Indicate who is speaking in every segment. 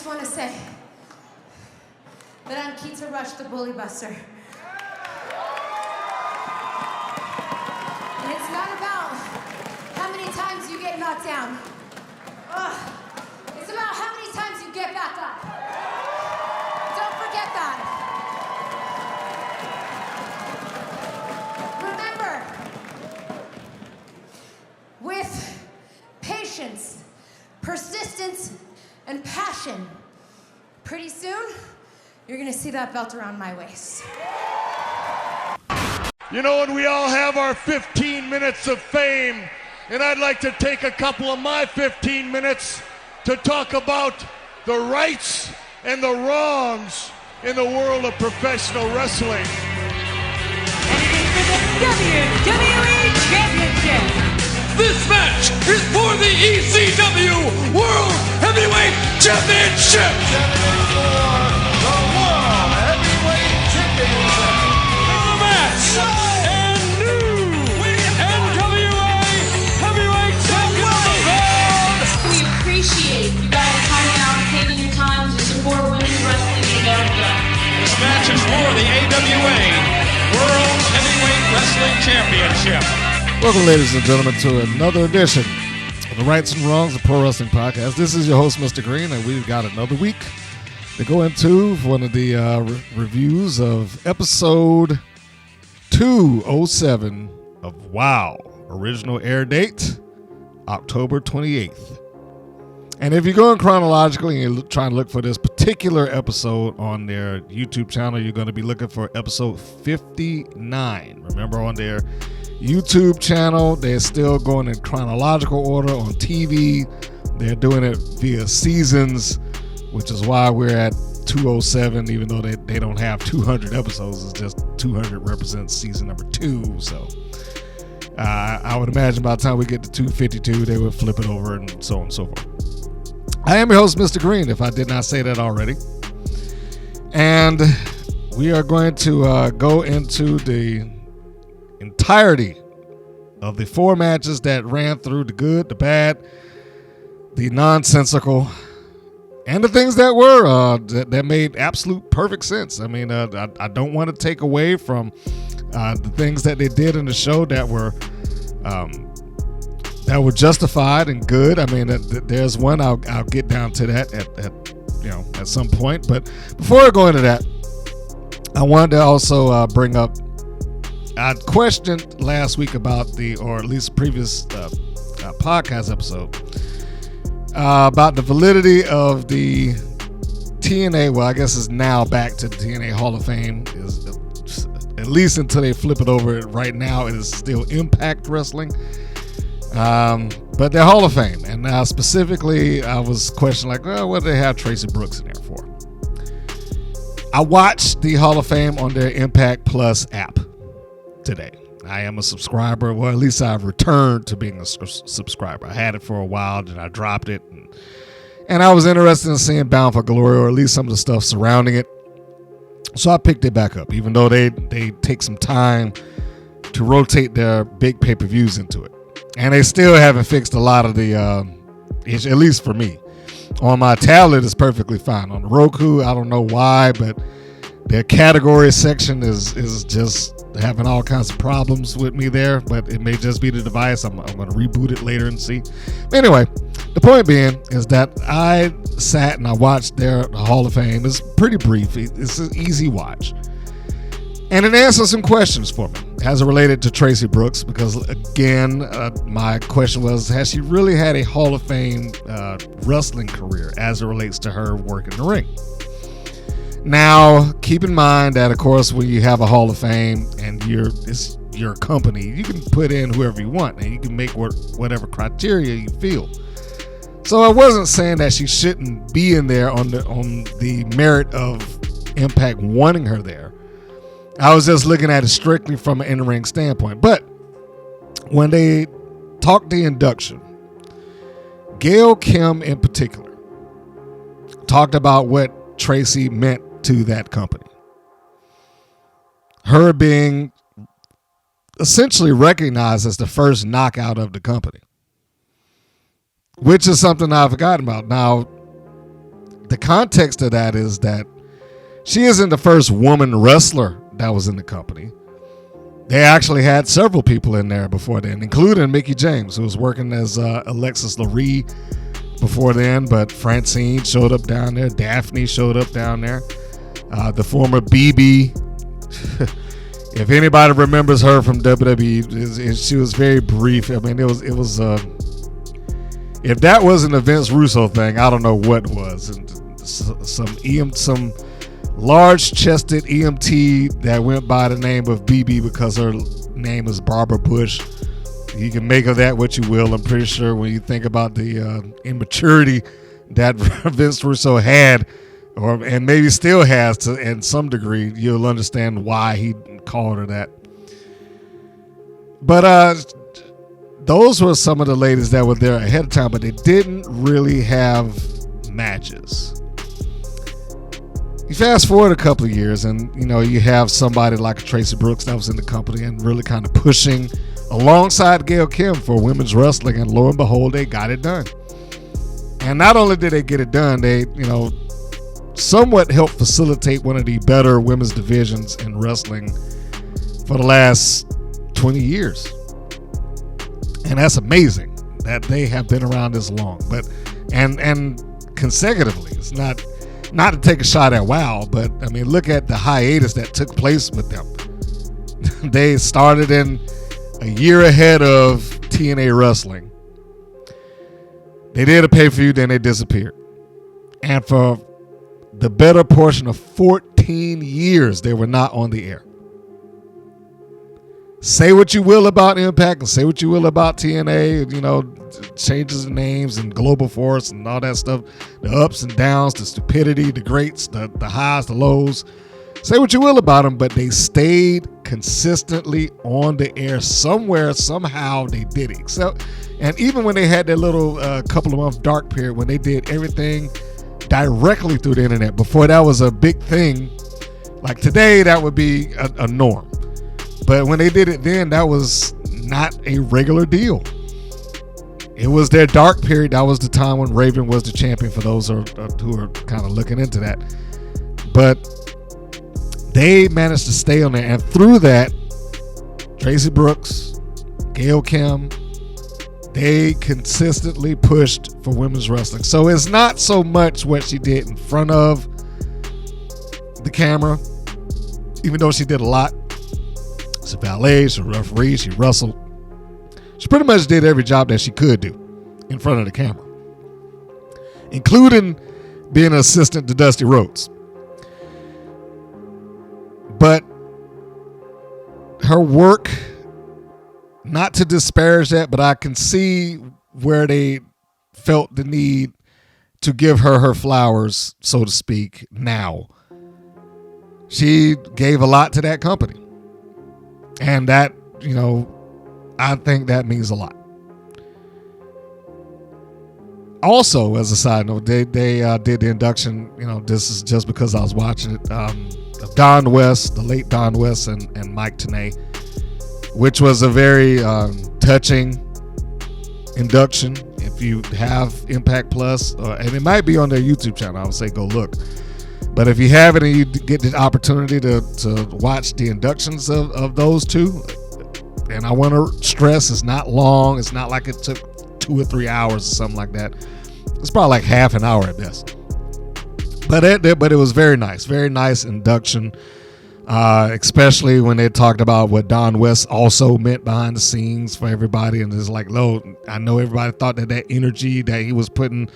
Speaker 1: just want to say that I'm Keta Rush, the bully buster. And it's not about how many times you get knocked down. It's about how many times you get back up. Don't forget that. Remember, with patience, persistence, and passion, pretty soon, you're gonna see that belt around my waist.
Speaker 2: You know, and we all have our 15 minutes of fame, and I'd like to take a couple of my 15 minutes to talk about the rights and the wrongs in the world of professional wrestling.
Speaker 3: And it is for the WWE Championship.
Speaker 4: This match is for the ECW World Heavyweight Championship.
Speaker 5: The World Heavyweight Championship.
Speaker 4: The match and new NWA Heavyweight Champion of the world.
Speaker 6: We appreciate you guys coming out and taking your time to support women's wrestling in America.
Speaker 4: This match is for the AWA World Heavyweight Wrestling Championship.
Speaker 7: Welcome, ladies and gentlemen, to another edition of the Rights and Wrongs of Pro Wrestling Podcast. This is your host, Mr. Green, and we've got another week to go into for one of the reviews of episode 207 of WOW. Original air date, October 28th. And if you're going chronologically and you're trying to look for this particular episode on their YouTube channel, you're going to be looking for episode 59. Remember, on their YouTube channel, they're still going in chronological order. On TV, they're doing it via seasons, which is why we're at 207, even though they don't have 200 episodes. It's just 200 represents season number 2. So I would imagine by the time we get to 252, they would flip it over and so on and so forth. I am your host, Mr. Green, if I did not say that already. And we are going to go into the entirety of the 4 matches that ran through: the good, the bad, the nonsensical, and the things that were that made absolute perfect sense. I mean, I don't want to take away from the things that they did in the show that were justified and good. I mean, there's one I'll get down to that at some point. But before I go into that, I wanted to also bring up. I questioned last week about or at least previous podcast episode, about the validity of the TNA. Well, I guess it's now back to the TNA Hall of Fame. At least until they flip it over. Right now, it is still Impact Wrestling. But they're Hall of Fame. And now specifically, I was questioning, what do they have Tracey Brooks in there for? I watched the Hall of Fame on their Impact Plus app today. I am a subscriber. Well, at least I've returned to being a subscriber. I had it for a while, then I dropped it. And I was interested in seeing Bound for Glory, or at least some of the stuff surrounding it. So I picked it back up, even though they take some time to rotate their big pay-per-views into it. And they still haven't fixed a lot of the, at least for me. On my tablet, it's perfectly fine. On the Roku, I don't know why, but their category section is just having all kinds of problems with me there. But it may just be the device. I'm going to reboot it later and see. Anyway, the point being is that I sat and I watched their Hall of Fame. It's pretty brief. It's an easy watch. And it answered some questions for me as it related to Tracey Brooks, because again, my question was, has she really had a Hall of Fame wrestling career as it relates to her work in the ring? Now, keep in mind that, of course, when you have a Hall of Fame and it's your company, you can put in whoever you want and you can make whatever criteria you feel. So I wasn't saying that she shouldn't be in there on the merit of Impact wanting her there. I was just looking at it strictly from an in-ring standpoint. But when they talked the induction, Gail Kim in particular talked about what Tracey meant to that company. Her being essentially recognized as the first knockout of the company, which is something I've forgotten about. Now, the context of that is that she isn't the first woman wrestler that was in the company. They actually had several people in there before then, including Mickie James, who was working as Alexis Lurie before then, but Francine showed up down there. Daphne showed up down there. The former BB, if anybody remembers her from WWE, she was very brief. I mean, it was if that wasn't a Vince Russo thing, I don't know what was. And some large-chested EMT that went by the name of BB because her name is Barbara Bush. You can make of that what you will. I'm pretty sure when you think about the immaturity that Vince Russo had, and maybe still has to in some degree, you'll understand why he called her that. But those were some of the ladies that were there ahead of time, but they didn't really have matches. You fast forward a couple of years, and you have somebody like Tracey Brooks that was in the company and really kind of pushing alongside Gail Kim for women's wrestling, and lo and behold, they got it done. And not only did they get it done, they somewhat helped facilitate one of the better women's divisions in wrestling for the last 20 years. And that's amazing that they have been around this long, but and consecutively. It's not to take a shot at WOW, but I mean, look at the hiatus that took place with them. They started in a year ahead of TNA Wrestling. They did a pay-per-view, then they disappeared. And for the better portion of 14 years, they were not on the air. Say what you will about Impact and say what you will about TNA, changes of names and Global Force and all that stuff, the ups and downs, the stupidity, the greats, the highs, the lows. Say what you will about them, but they stayed consistently on the air somewhere, somehow they did it. And even when they had their little couple of month dark period when they did everything directly through the internet, before that was a big thing, like today that would be a norm. But when they did it then, that was not a regular deal. It was their dark period. That was the time when Raven was the champion, for those who are kind of looking into that. But they managed to stay on there. And through that, Tracey Brooks, Gail Kim, they consistently pushed for women's wrestling. So it's not so much what she did in front of the camera, even though she did a lot. She's a valet, she's a referee, she wrestled. She pretty much did every job that she could do in front of the camera, including being an assistant to Dusty Rhodes. But her work, not to disparage that, but I can see where they felt the need to give her flowers, so to speak, now. She gave a lot to that company. And that, I think that means a lot. Also, as a side note, they did the induction, this is just because I was watching it, of Don West, the late Don West and Mike Tenay, which was a very touching induction. If you have Impact Plus, and it might be on their YouTube channel, I would say go look. But if you have it and you get the opportunity to watch the inductions of those two, and I want to stress, it's not long. It's not like it took 2 or 3 hours or something like that. It's probably like half an hour at best. But it was very nice induction, especially when they talked about what Don West also meant behind the scenes for everybody. And it's like, I know everybody thought that energy that he was putting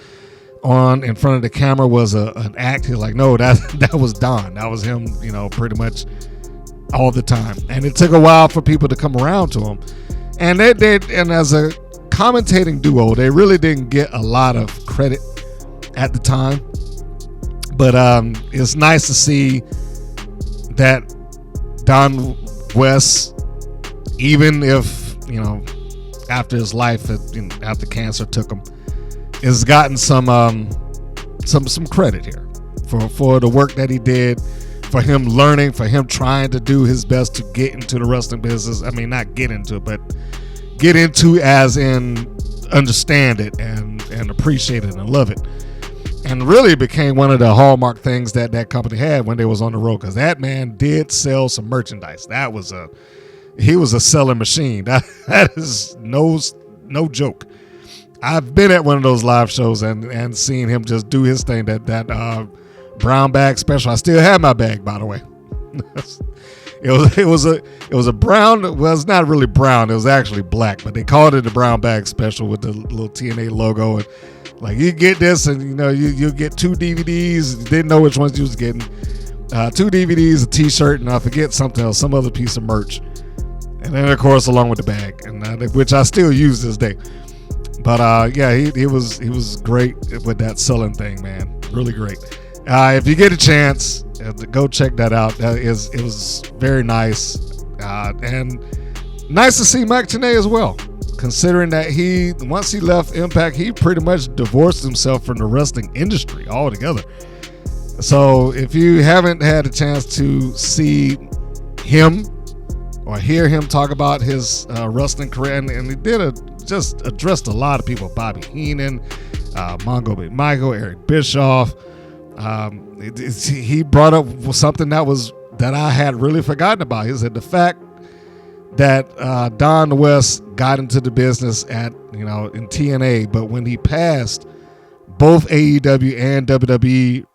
Speaker 7: on in front of the camera was an act. He's like, no, that was Don. That was him, pretty much all the time. And it took a while for people to come around to him. And and as a commentating duo, they really didn't get a lot of credit at the time. But it's nice to see that Don West, even if, after his life, after cancer took him, has gotten some credit here for the work that he did, for him learning, for him trying to do his best to get into the wrestling business. I mean, not get into it, but get into as in understand it and appreciate it and love it. and really became one of the hallmark things that that company had when they was on the road, because that man did sell some merchandise. He was a selling machine. That is no joke. I've been at one of those live shows and seen him just do his thing. That brown bag special. I still have my bag, by the way. It was a brown. Well, it's not really brown. It was actually black, but they called it the brown bag special with the little TNA logo. And like, you get this, and you get 2 DVDs. You didn't know which ones you was getting. 2 DVDs, a T-shirt, and I forget something else, some other piece of merch. And then of course along with the bag, and which I still use this day. But yeah, he was great with that selling thing, man. Really great. If you get a chance, go check that out. It was very nice, and nice to see Mike Tenay as well. Considering that once he left Impact, he pretty much divorced himself from the wrestling industry altogether. So if you haven't had a chance to see him or hear him talk about his wrestling career, and he just addressed a lot of people: Bobby Heenan, Mongo McMichael, Eric Bischoff. He brought up something that I had really forgotten about. He said the fact that Don West got into the business in TNA, but when he passed, both AEW and WWE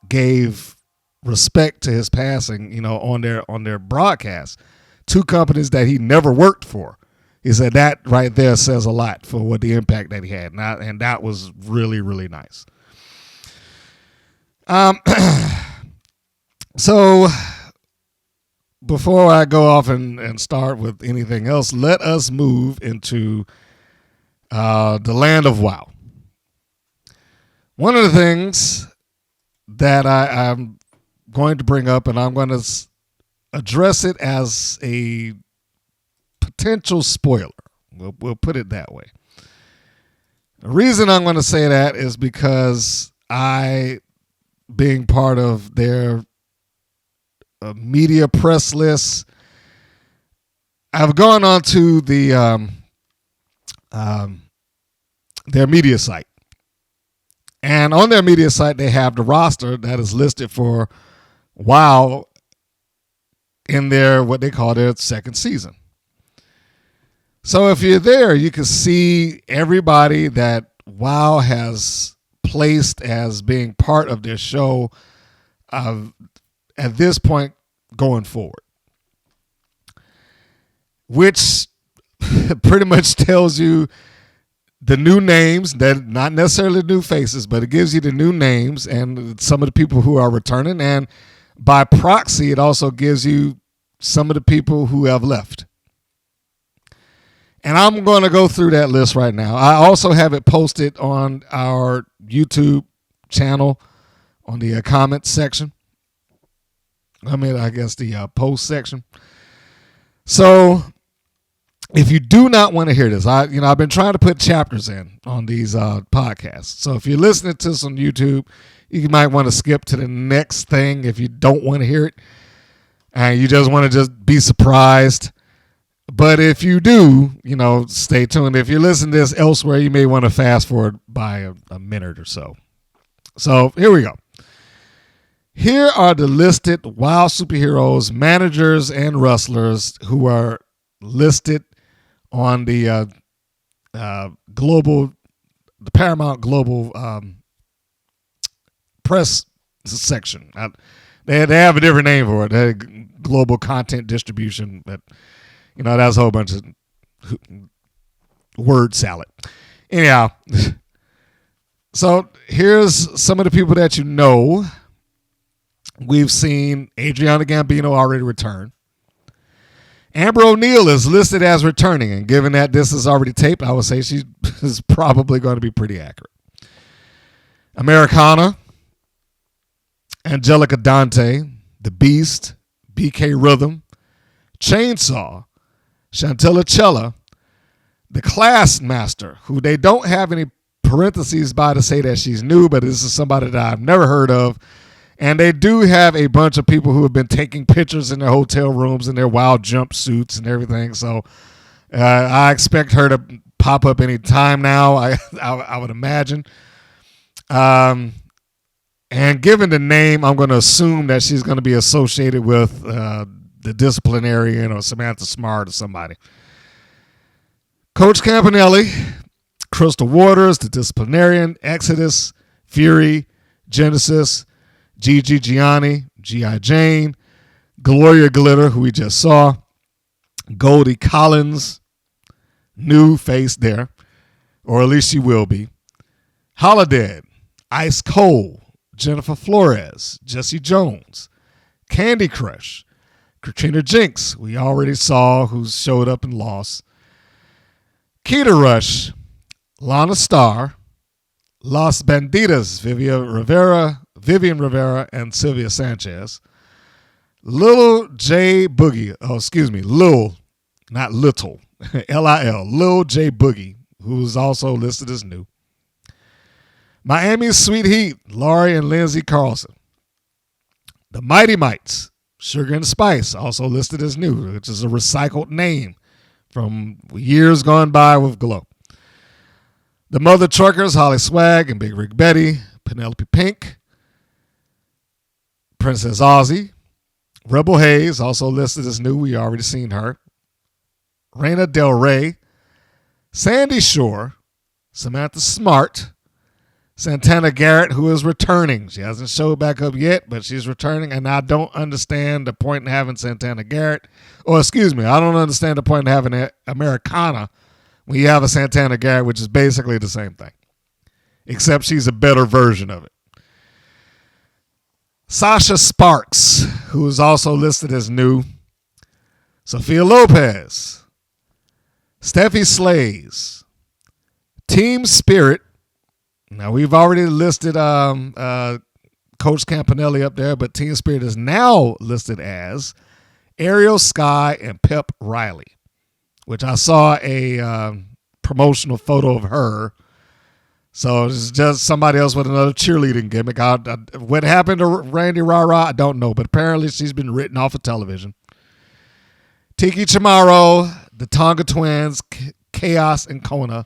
Speaker 7: gave respect to his passing, on their broadcast. 2 companies that he never worked for. He said that right there says a lot for what the impact that he had, and that was really, really nice. So before I go off and start with anything else, let us move into the land of WoW. One of the things that I'm going to bring up, and I'm going to address it as a potential spoiler. We'll put it that way. The reason I'm going to say that is because being part of their media press list, I've gone on to their media site. And on their media site, they have the roster that is listed for WoW in what they call their second season. So if you're there, you can see everybody that WoW has placed as being part of their show at this point going forward, which pretty much tells you the new names, that not necessarily new faces, but it gives you the new names and some of the people who are returning, and by proxy, it also gives you some of the people who have left. And I'm going to go through that list right now. I also have it posted on our YouTube channel on the comment section. I guess the post section. So if you do not want to hear this, I've been trying to put chapters in on these podcasts. So if you're listening to this on YouTube, you might want to skip to the next thing if you don't want to hear it, and you just want to just be surprised. But if you do, stay tuned. If you're listening to this elsewhere, you may want to fast forward by a minute or so. So here we go. Here are the listed WoW superheroes, managers, and wrestlers who are listed on the Paramount Global press section. They have a different name for it. They had global content distribution, but that's a whole bunch of word salad. Anyhow, so here's some of the people that you know. We've seen Adriana Gambino already return. Amber O'Neal is listed as returning, and given that this is already taped, I would say she is probably going to be pretty accurate. Americana, Angelica Dante, The Beast, BK Rhythm, Chainsaw, Chantella Cella, the Class Master, who they don't have any parentheses by to say that she's new, but this is somebody that I've never heard of. And they do have a bunch of people who have been taking pictures in their hotel rooms in their wild jumpsuits and everything. So I expect her to pop up any time now, I would imagine. And given the name, I'm going to assume that she's going to be associated with the disciplinarian or Samantha Smart or somebody. Coach Campanelli, Crystal Waters, the disciplinarian, Exodus, Fury, Genesis, Gigi Gianni, G.I. Jane, Gloria Glitter, who we just saw, Goldie Collins, new face there, or at least she will be, Holiday, Ice Cold, Jennifer Flores, Jesse Jones, Candy Crush, Katrina Jinx, we already saw who showed up and lost, Keta Rush, Lana Starr, Los Bandidas, Vivian Rivera, and Sylvia Sanchez, Lil J Boogie, Lil, not Little, Lil, Lil J Boogie, who's also listed as new, Miami's Sweet Heat, Laurie and Lindsay Carlson. The Mighty Mites, Sugar and Spice, also listed as new, which is a recycled name from years gone by with Glow. The Mother Truckers, Holly Swag and Big Rig Betty, Penelope Pink, Princess Ozzy, Rebel Hayes, also listed as new, we already seen her. Reina Del Rey, Sandy Shore, Samantha Smart, Santana Garrett, who is returning. She hasn't showed back up yet, but she's returning, and I don't understand the point in having Santana Garrett. I don't understand the point in having Americana when you have a Santana Garrett, which is basically the same thing, except she's a better version of it. Sasha Sparks, who is also listed as new. Sophia Lopez, Steffi Slays, Team Spirit. Now, we've already listed Coach Campanelli up there, but Team Spirit is now listed as Ariel Sky and Pep Riley, which I saw a promotional photo of her. So it's just somebody else with another cheerleading gimmick. What happened to Randy Rara, I don't know, but apparently she's been written off of television. Tiki Chamorro, the Tonga Twins, Chaos and Kona,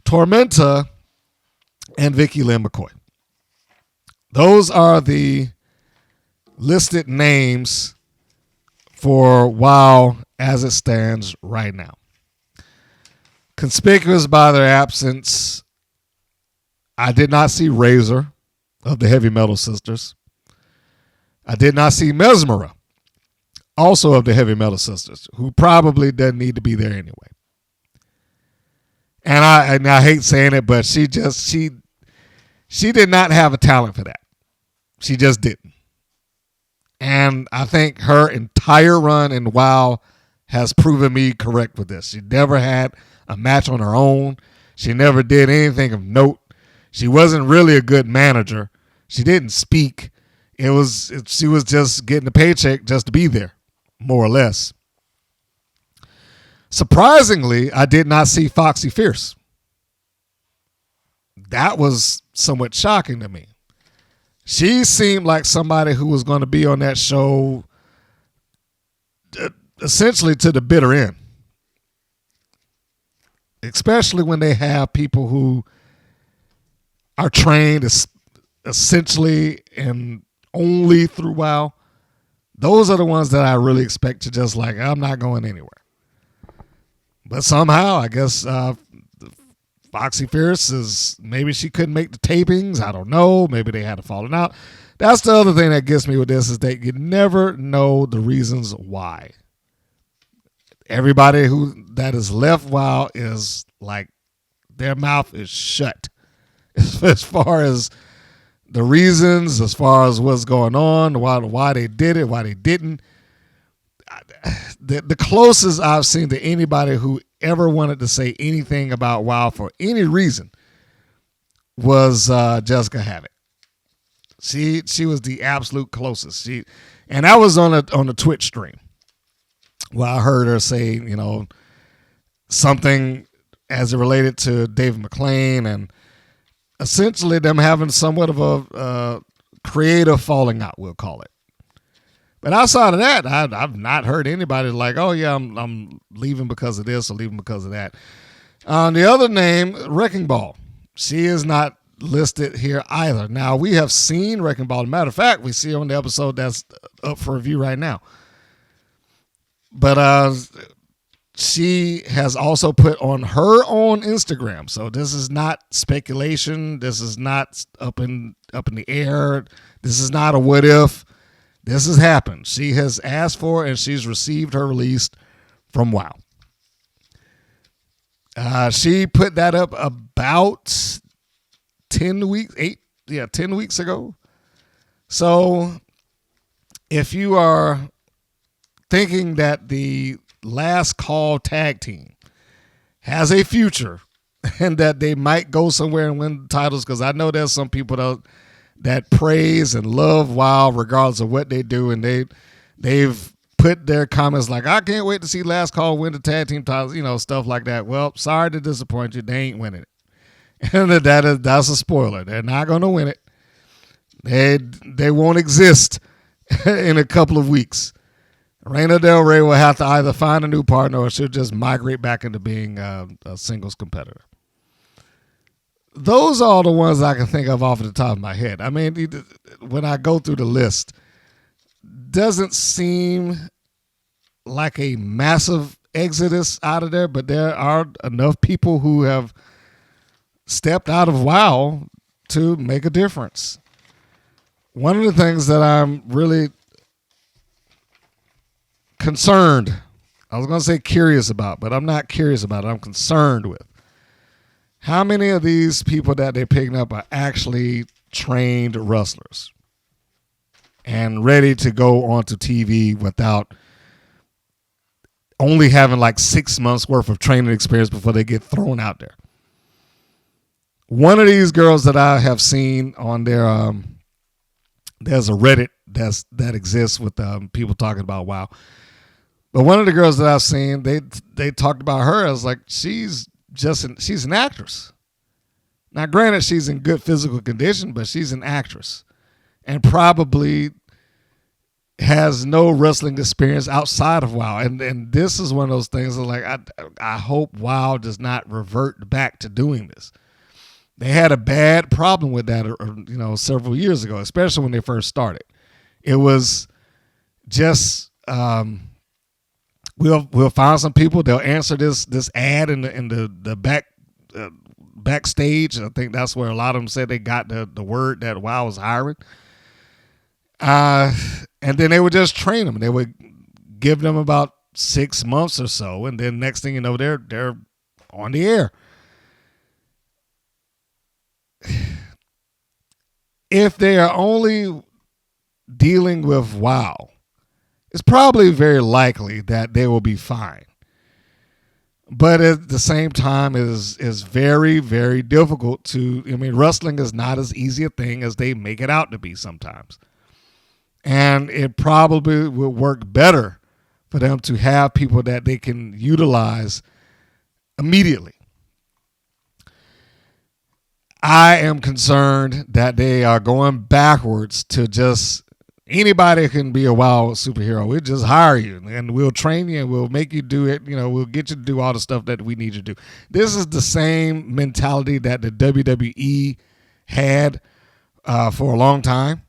Speaker 7: Tormenta, and Vickie Lynn McCoy. Those are the listed names for WOW as it stands right now. Conspicuous by their absence, I did not see Razor of the Heavy Metal Sisters. I did not see Mesmera, also of the Heavy Metal Sisters, who probably doesn't need to be there anyway. And I hate saying it, but she did not have a talent for that. She just didn't. And I think her entire run in WOW has proven me correct with this. She never had a match on her own. She never did anything of note. She wasn't really a good manager. She didn't speak. She was just getting a paycheck just to be there, more or less. Surprisingly, I did not see Foxy Fierce. That was somewhat shocking to me. She seemed like somebody who was going to be on that show essentially to the bitter end. Especially when they have people who are trained essentially and only through WOW. Those are the ones that I really expect to just like, I'm not going anywhere. But somehow, I guess Foxy Fierce is, maybe she couldn't make the tapings. I don't know. Maybe they had a falling out. That's the other thing that gets me with this is that you never know the reasons why. Everybody that is left WOW is like, their mouth is shut as far as the reasons, as far as what's going on, why they did it, why they didn't. The closest I've seen to anybody who ever wanted to say anything about WOW for any reason was Jessica Havoc. She was the absolute closest. And that was on a Twitch stream. Well, I heard her say, something as it related to David McClain and essentially them having somewhat of a creative falling out, we'll call it. But outside of that, I've not heard anybody like, oh, yeah, I'm leaving because of this or leaving because of that. The other name, Wrecking Ball. She is not listed here either. Now, we have seen Wrecking Ball. Matter of fact, we see on the episode that's up for review right now. But she has also put on her own Instagram. So this is not speculation. This is not up in the air. This is not a what if. This has happened. She has asked for and she's received her release from WoW. She put that up about 10 weeks ago. So if you are thinking that the Last Call tag team has a future and that they might go somewhere and win titles, because I know there's some people that praise and love WoW regardless of what they do, and they've put their comments like, I can't wait to see Last Call win the tag team titles, stuff like that. Well, sorry to disappoint you. They ain't winning it. And that's a spoiler. They're not going to win it. They won't exist in a couple of weeks. Reina Del Rey will have to either find a new partner or she'll just migrate back into being a singles competitor. Those are the ones I can think of off the top of my head. I mean, when I go through the list, doesn't seem like a massive exodus out of there, but there are enough people who have stepped out of WoW to make a difference. One of the things that I'm really concerned, I was going to say curious about, but I'm not curious about it. I'm concerned with how many of these people that they're picking up are actually trained wrestlers and ready to go onto TV without only having like 6 months worth of training experience before they get thrown out there. One of these girls that I have seen on their, there's a Reddit that exists with people talking about WoW. But one of the girls that I've seen, they talked about her as like she's an actress. Now, granted, she's in good physical condition, but she's an actress and probably has no wrestling experience outside of WoW. And this is one of those things that, like, I hope WoW does not revert back to doing this. They had a bad problem with that, several years ago, especially when they first started. It was just we'll find some people. They'll answer this ad in the backstage. I think that's where a lot of them said they got the word that WoW was hiring. And then they would just train them. They would give them about 6 months or so, and then next thing you know, they're on the air. If they are only dealing with WoW, it's probably very likely that they will be fine. But at the same time, it is very, very difficult to, wrestling is not as easy a thing as they make it out to be sometimes. And it probably will work better for them to have people that they can utilize immediately. I am concerned that they are going backwards to just anybody can be a WoW superhero. We'll just hire you and we'll train you and we'll make you do it. We'll get you to do all the stuff that we need you to do. This is the same mentality that the WWE had for a long time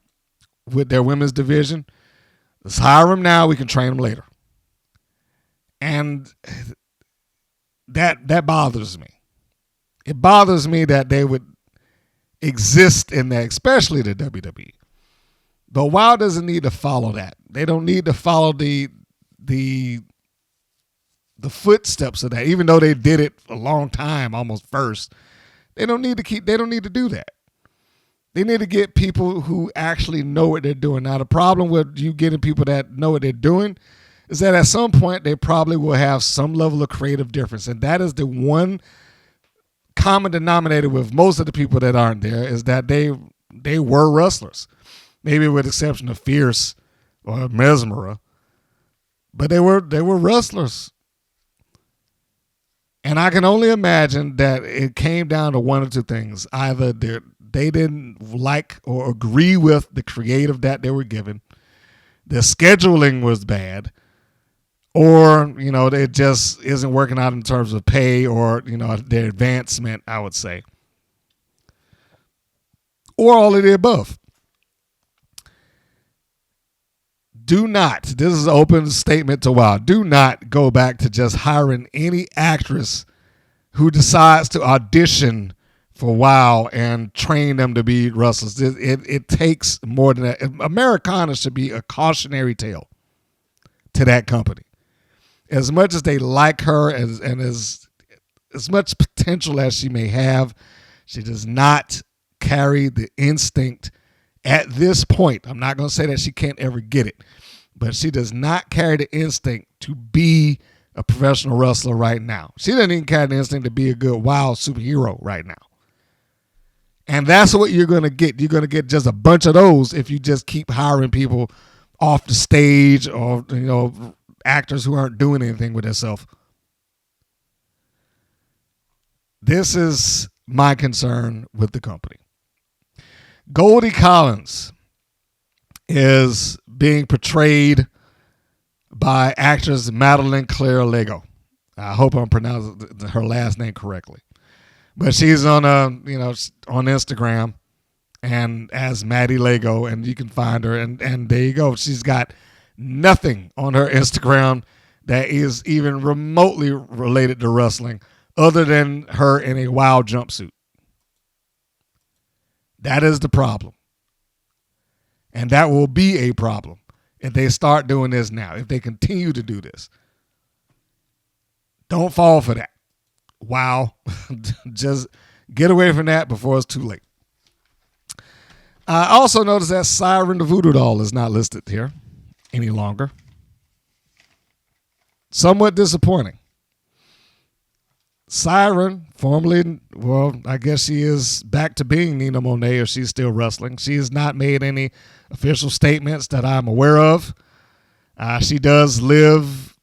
Speaker 7: with their women's division. Let's hire them now. We can train them later. And that bothers me. It bothers me that they would exist in that, especially the WWE. But WoW doesn't need to follow that. They don't need to follow the footsteps of that. Even though they did it a long time, almost first, they don't need to do that. They need to get people who actually know what they're doing. Now, the problem with you getting people that know what they're doing is that at some point they probably will have some level of creative difference. And that is the one common denominator with most of the people that aren't there, is that they were wrestlers. Maybe with the exception of Fierce or Mesmera. But they were wrestlers. And I can only imagine that it came down to one or two things. Either they didn't like or agree with the creative that they were given, the scheduling was bad, or, it just isn't working out in terms of pay or, their advancement, I would say. or all of the above. Do not, this is an open statement to WOW, do not go back to just hiring any actress who decides to audition for WOW and train them to be wrestlers. It takes more than that. Americana should be a cautionary tale to that company. As much as they like her and as much potential as she may have, she does not carry the instinct at this point. I'm not going to say that she can't ever get it, but she does not carry the instinct to be a professional wrestler right now. She doesn't even carry the instinct to be a good WOW superhero right now. And that's what you're going to get. You're going to get just a bunch of those if you just keep hiring people off the stage or, actors who aren't doing anything with themselves. This is my concern with the company. Goldie Collins is being portrayed by actress Madeline Claire Lego. I hope I'm pronouncing her last name correctly. But she's on on Instagram and as Maddie Lego, and you can find her and there you go. She's got nothing on her Instagram that is even remotely related to wrestling other than her in a WOW jumpsuit. That is the problem. And that will be a problem if they start doing this now, if they continue to do this. Don't fall for that. WOW. Just get away from that before it's too late. I also noticed that Siren the Voodoo Doll is not listed here any longer. Somewhat disappointing. Siren, formerly, I guess she is back to being Nina Monet, or she's still wrestling. She has not made any official statements that I'm aware of. She does live,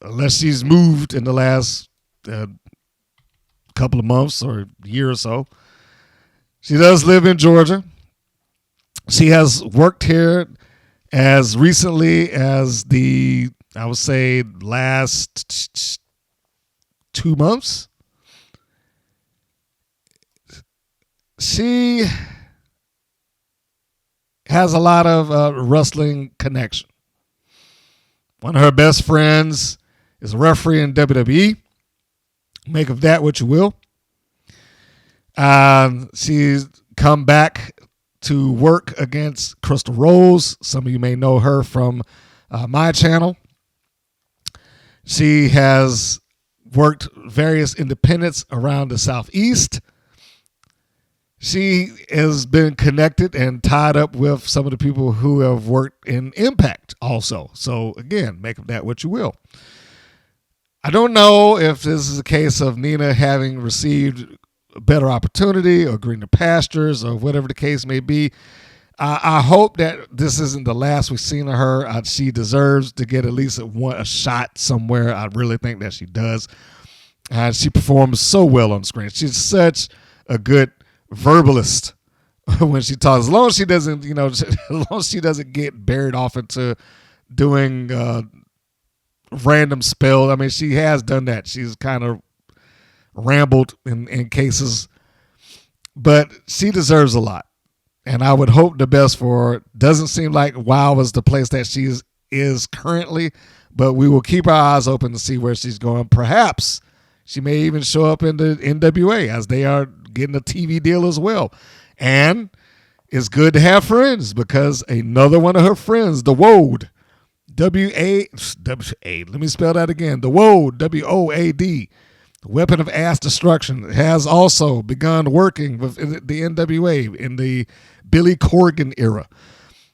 Speaker 7: unless she's moved in the last couple of months or year or so. She does live in Georgia. She has worked here as recently as I would say, last 2 months. She has a lot of wrestling connection. One of her best friends is a referee in WWE. Make of that what you will. She's come back to work against Crystal Rose. Some of you may know her from my channel. She has worked various independents around the Southeast. She has been connected and tied up with some of the people who have worked in Impact also. So again, make of that what you will. I don't know if this is a case of Nina having received a better opportunity or greener pastures or whatever the case may be. I hope that this isn't the last we've seen of her. She deserves to get at least a shot somewhere. I really think that she does. She performs so well on screen. She's such a good verbalist when she talks. As long as she doesn't, as long as she doesn't get buried off into doing random spells. I mean, she has done that. She's kind of rambled in cases, but she deserves a lot. And I would hope the best for her. Doesn't seem like WOW is the place that she is currently, but we will keep our eyes open to see where she's going. Perhaps she may even show up in the NWA as they are getting a TV deal as well. And it's good to have friends because another one of her friends, the Woad, W-A, let me spell that again. The Woad, W-O-A-D, Weapon of Ass Destruction, has also begun working with the NWA in the Billy Corgan era.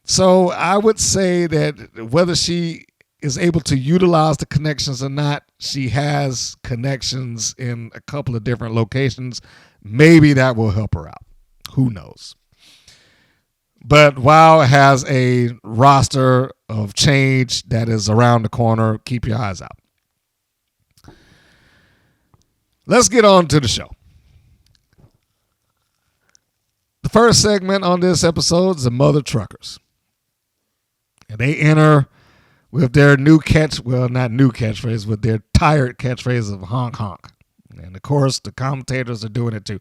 Speaker 7: So I would say that whether she is able to utilize the connections or not, she has connections in a couple of different locations. Maybe that will help her out. Who knows? But WOW has a roster of change that is around the corner. Keep your eyes out. Let's get on to the show. The first segment on this episode is the Mother Truckers. And they enter with their not new catchphrase, with their tired catchphrase of honk honk. And of course, the commentators are doing it too.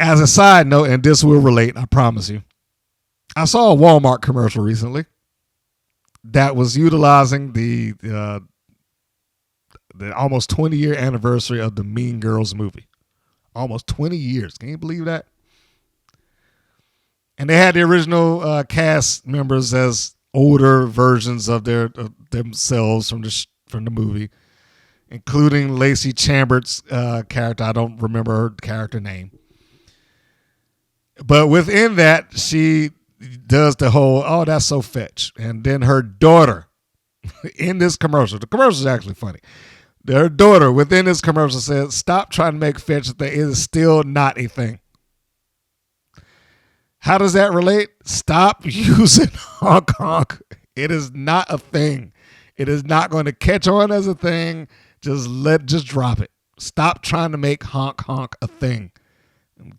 Speaker 7: As a side note, and this will relate, I promise you, I saw a Walmart commercial recently that was utilizing the almost 20-year anniversary of the Mean Girls movie. Almost 20 years. Can you believe that? And they had the original cast members as older versions of themselves from the movie, including Lacey Chambert's character. I don't remember her character name. But within that, she does the whole, oh, that's so fetch. And then her daughter in this commercial, the commercial is actually funny. Her daughter within this commercial says, stop trying to make fetch a thing. It is still not a thing. How does that relate? Stop using honk honk. It is not a thing. It is not going to catch on as a thing. Just drop it. Stop trying to make honk honk a thing.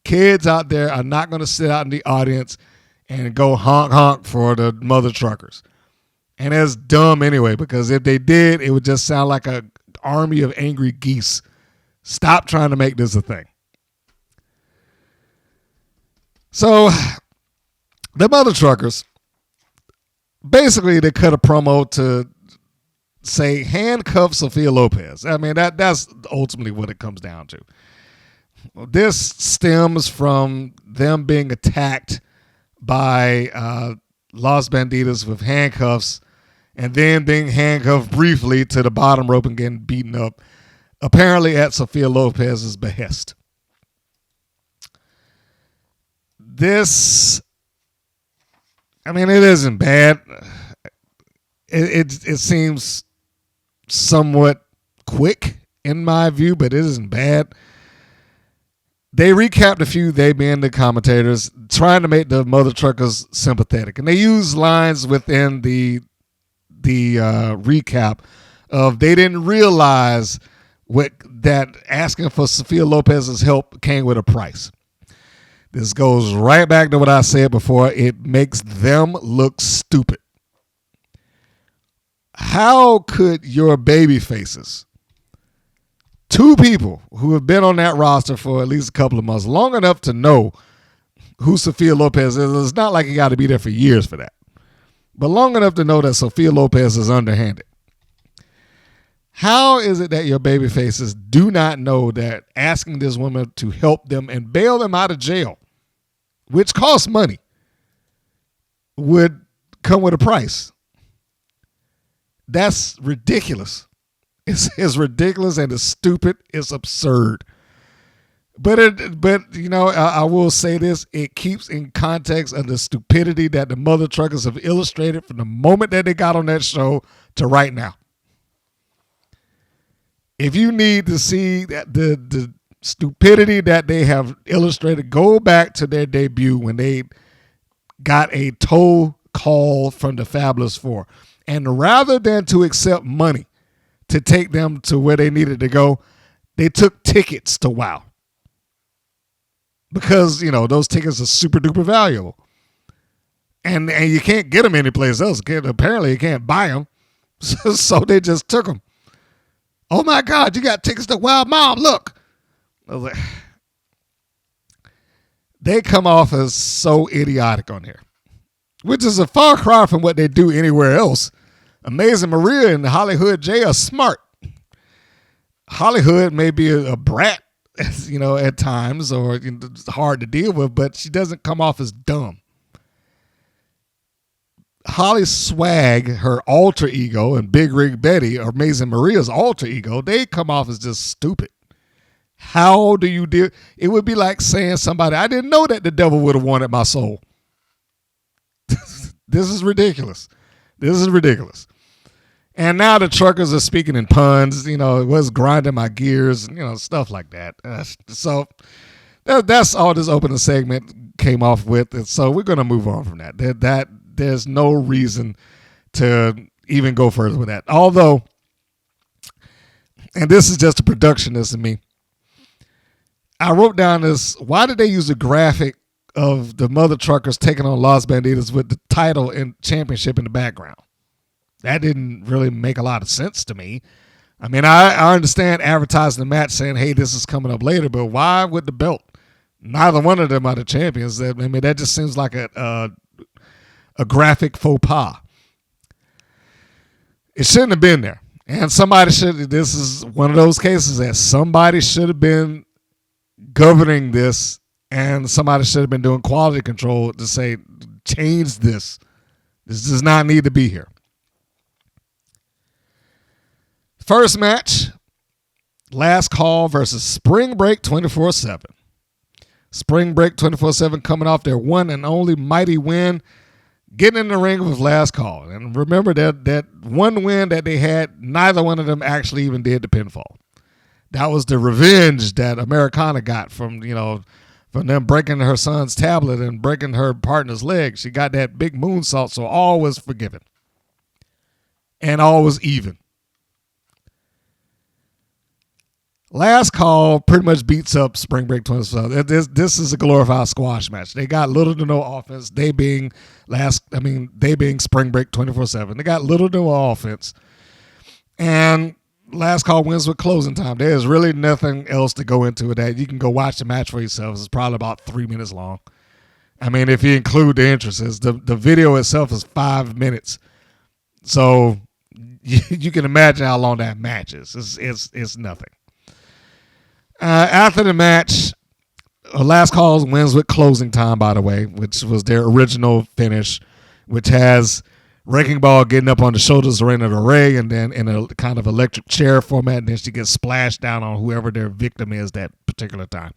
Speaker 7: Kids out there are not going to sit out in the audience and go honk honk for the mother truckers. And it's dumb anyway, because if they did, it would just sound like an army of angry geese. Stop trying to make this a thing. So the mother truckers, basically they cut a promo to say handcuff Sophia Lopez. I mean, that's ultimately what it comes down to. This stems from them being attacked by Los Bandidas with handcuffs and then being handcuffed briefly to the bottom rope and getting beaten up, apparently at Sophia Lopez's behest. This, I mean, it isn't bad. It seems somewhat quick in my view, but it isn't bad. They recapped a few, they being the commentators, trying to make the mother truckers sympathetic. And they use lines within the recap of they didn't realize that asking for Sophia Lopez's help came with a price. This goes right back to what I said before. It makes them look stupid. How could your baby faces, two people who have been on that roster for at least a couple of months, long enough to know who Sophia Lopez is, it's not like you got to be there for years for that, but long enough to know that Sophia Lopez is underhanded. How is it that your baby faces do not know that asking this woman to help them and bail them out of jail, which costs money, would come with a price? That's ridiculous. It's ridiculous and it's stupid. It's absurd. But you know, I will say this: it keeps in context of the stupidity that the mother truckers have illustrated from the moment that they got on that show to right now. If you need to see that the stupidity that they have illustrated, go back to their debut when they got a tow call from the Fabulous Four, and rather than to accept money to take them to where they needed to go, they took tickets to WOW. Because, you know, those tickets are super duper valuable. And you can't get them anyplace else. Apparently you can't buy them. So they just took them. Oh my God, you got tickets to WOW. Mom, look. I was like, they come off as so idiotic on here, which is a far cry from what they do anywhere else. Amazing Maria and Hollywood J are smart. Hollywood may be a brat, you know, at times, or it's hard to deal with, but she doesn't come off as dumb. Holly Swag, her alter ego, and Big Rig Betty, or Amazing Maria's alter ego, they come off as just stupid. How do you deal? It would be like saying somebody, I didn't know that the devil would have wanted my soul. This is ridiculous. This is ridiculous. And now the truckers are speaking in puns, you know, it was grinding my gears, you know, stuff like that. So that's all this opening segment came off with. And so we're going to move on from that. There's no reason to even go further with that. Although, and this is just a productionist in me, I wrote down this, why did they use a graphic of the mother truckers taking on Los Bandidas with the title and championship in the background? That didn't really make a lot of sense to me. I mean, I understand advertising the match saying, hey, this is coming up later, but why with the belt? Neither one of them are the champions. I mean, that just seems like a graphic faux pas. It shouldn't have been there. And this is one of those cases that somebody should have been governing this, and somebody should have been doing quality control to say, change this. This does not need to be here. First match, Last Call versus Spring Break 24/7. Spring Break 24/7 coming off their one and only mighty win, getting in the ring with Last Call. And remember that one win that they had, neither one of them actually even did the pinfall. That was the revenge that Americana got from them breaking her son's tablet and breaking her partner's leg. She got that big moonsault, so all was forgiven. And all was even. Last Call pretty much beats up Spring Break 24/7. This is a glorified squash match. They got little to no offense. They being Spring Break 24/7. They got little to no offense. And Last Call wins with closing time. There is really nothing else to go into with that. You can go watch the match for yourselves. It's probably about 3 minutes long. I mean, if you include the entrances, the video itself is 5 minutes. So you can imagine how long that match is. It's nothing. After the match, Last Call wins with closing time, by the way, which was their original finish, which has Wrecking Ball getting up on the shoulders of Reina Del Rey and then in a kind of electric chair format, and then she gets splashed down on whoever their victim is that particular time.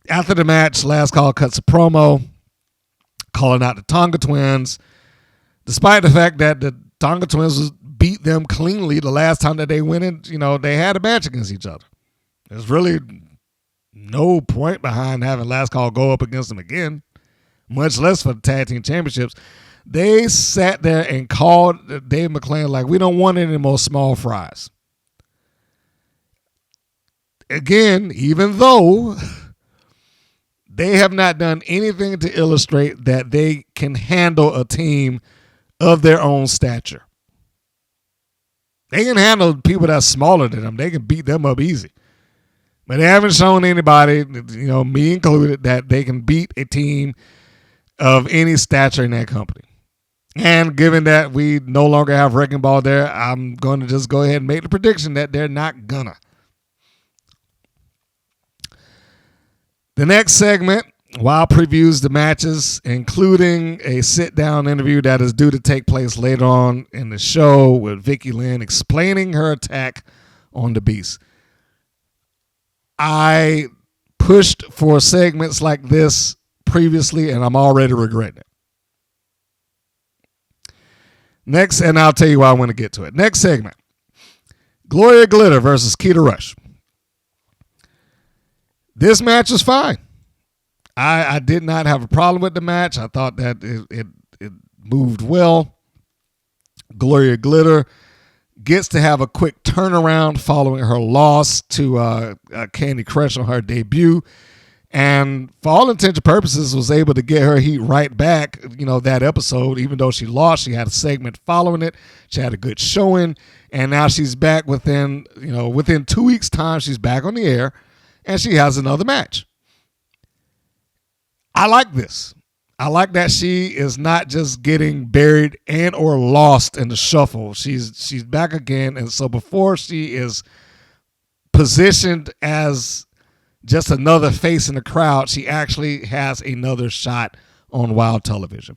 Speaker 7: After the match, Last Call cuts a promo calling out the Tonga Twins, despite the fact that the Tonga Twins beat them cleanly the last time that they went in. They had a match against each other. There's really no point behind having Last Call go up against them again, much less for the tag team championships. They sat there and called Dave McClain like, we don't want any more small fries. Again, even though they have not done anything to illustrate that they can handle a team of their own stature. They can handle people that's smaller than them. They can beat them up easy. But they haven't shown anybody, me included, that they can beat a team of any stature in that company. And given that we no longer have Wrecking Ball there, I'm going to just go ahead and make the prediction that they're not gonna. The next segment, Wild previews the matches, including a sit-down interview that is due to take place later on in the show with Vickie Lynn explaining her attack on the Beast. I pushed for segments like this previously, and I'm already regretting it. Next, and I'll tell you why I want to get to it. Next segment, Gloria Glitter versus Keta Rush. This match was fine. I did not have a problem with the match. I thought that it moved well. Gloria Glitter gets to have a quick turnaround following her loss to Candy Crush on her debut. And for all intents and purposes, was able to get her heat right back, that episode. Even though she lost, she had a segment following it. She had a good showing. And now she's back within 2 weeks' time, she's back on the air. And she has another match. I like this. I like that she is not just getting buried and or lost in the shuffle. She's back again. And so before she is positioned as just another face in the crowd, she actually has another shot on Wild television.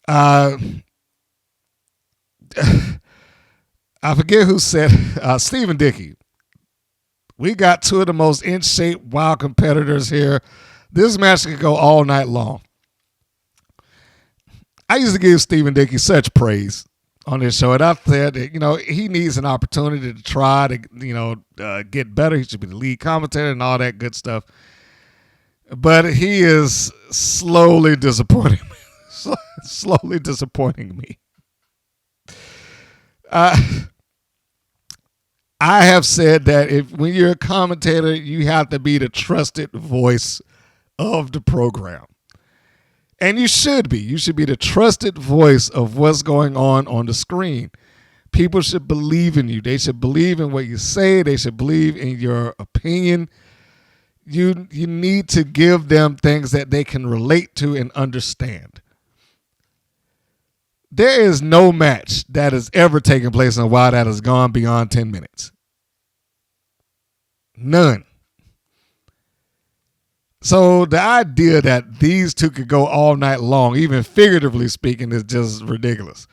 Speaker 7: I forget who said, Stephen Dickey. We got two of the most in shape Wild competitors here. This match could go all night long. I used to give Stephen Dickey such praise on this show, and I said that, he needs an opportunity to try to, get better. He should be the lead commentator and all that good stuff. But he is slowly disappointing me. Slowly disappointing me. I have said that when you're a commentator, you have to be the trusted voice of the program. And you should be. You should be the trusted voice of what's going on the screen. People should believe in you. They should believe in what you say. They should believe in your opinion. You need to give them things that they can relate to and understand. There is no match that has ever taken place in a while that has gone beyond 10 minutes. None. So the idea that these two could go all night long, even figuratively speaking, is just ridiculous.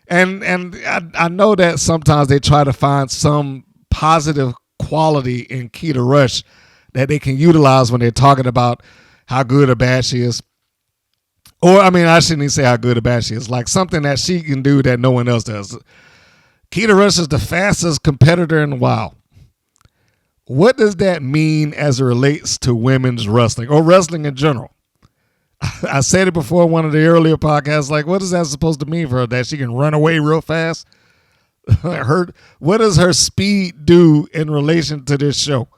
Speaker 7: And I know that sometimes they try to find some positive quality in Keta Rush that they can utilize when they're talking about how good or bad she is. Or, I mean, I shouldn't even say how good or bad she is. Like something that she can do that no one else does. Keta Rush is the fastest competitor in the WoW. What does that mean as it relates to women's wrestling or wrestling in general? I said it before in one of the earlier podcasts, like, what is that supposed to mean for her? That she can run away real fast? What does her speed do in relation to this show?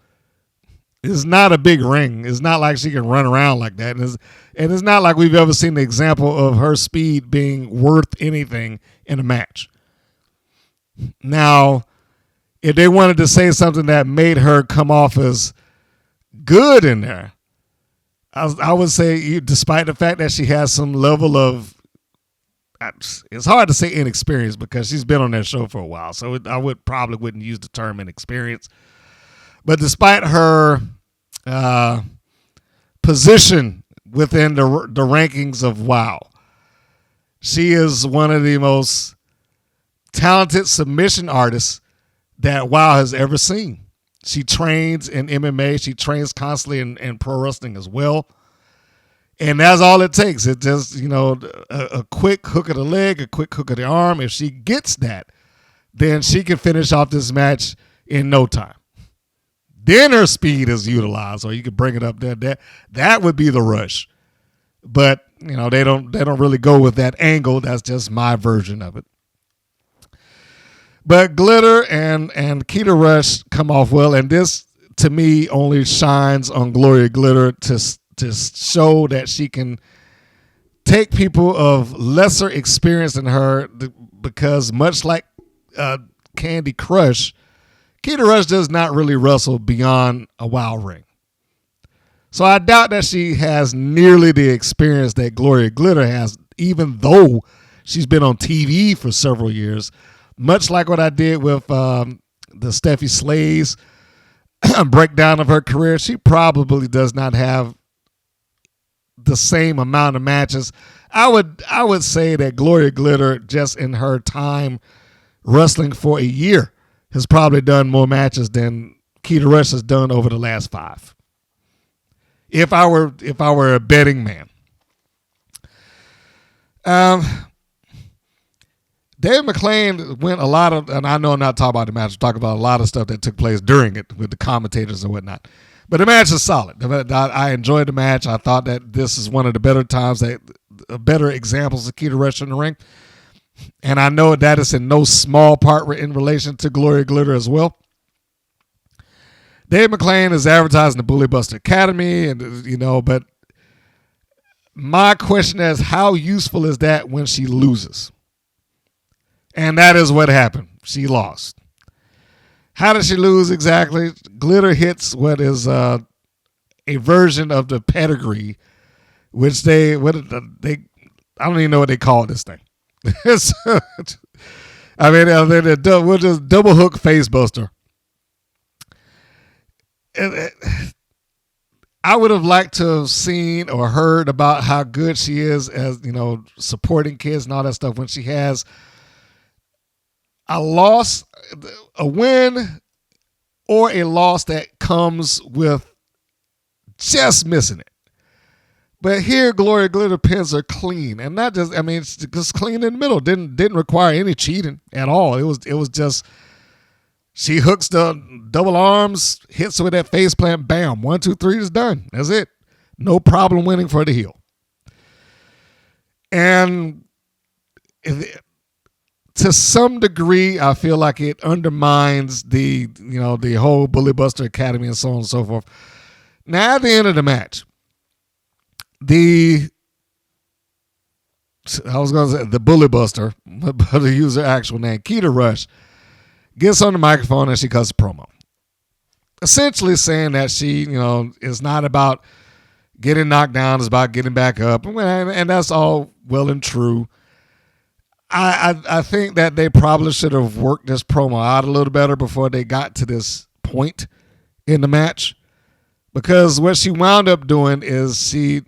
Speaker 7: It's not a big ring. It's not like she can run around like that. And it's not like we've ever seen the example of her speed being worth anything in a match. Now, if they wanted to say something that made her come off as good in there, I would say, despite the fact that she has some level of, it's hard to say inexperience because she's been on that show for a while, so I wouldn't use the term inexperience. But despite her position within the rankings of WoW, she is one of the most talented submission artists that WoW has ever seen. She trains in MMA. She trains constantly in pro wrestling as well. And that's all it takes. It's just, a quick hook of the leg, a quick hook of the arm. If she gets that, then she can finish off this match in no time. Then her speed is utilized, or you can bring it up there. That would be the Rush. But, they don't really go with that angle. That's just my version of it. But Glitter and Keta Rush come off well, and this, to me, only shines on Gloria Glitter to show that she can take people of lesser experience than her, because much like Candy Crush, Keta Rush does not really wrestle beyond a WoW ring. So I doubt that she has nearly the experience that Gloria Glitter has, even though she's been on TV for several years. Much like what I did with the Steffi Slays breakdown of her career, she probably does not have the same amount of matches. I would say that Gloria Glitter, just in her time wrestling for a year, has probably done more matches than Keta Rush has done over the last 5. If I were a betting man. Dave McClain went a lot of, and I know I'm not talking about the match, I'm talking about a lot of stuff that took place during it with the commentators and whatnot. But the match is solid. I enjoyed the match. I thought that this is one of the better times, better examples of Keta Rush in the ring. And I know that is in no small part in relation to Gloria Glitter as well. Dave McClain is advertising the Bully Buster Academy, and but my question is, how useful is that when she loses? And that is what happened. She lost. How did she lose exactly? Glitter hits what is a version of the pedigree, which I don't even know what they call this thing. We'll just double hook face buster. I would have liked to have seen or heard about how good she is as, supporting kids and all that stuff when she has a win or a loss that comes with just missing it. But here, Gloria Glitter pins are clean, and not just, it's just clean in the middle. Didn't require any cheating at all. It was just, she hooks the double arms, hits with that face plant, bam, 1, 2, 3 is done. That's it. No problem winning for the heel. And to some degree, I feel like it undermines the whole Bully Buster Academy and so on and so forth. Now, at the end of the match, the I was going to say the Bully Buster, but to use her actual name, Keta Rush, gets on the microphone and she cuts a promo. Essentially saying that she, is not about getting knocked down, it's about getting back up. And that's all well and true. I think that they probably should have worked this promo out a little better before they got to this point in the match. Because what she wound up doing is she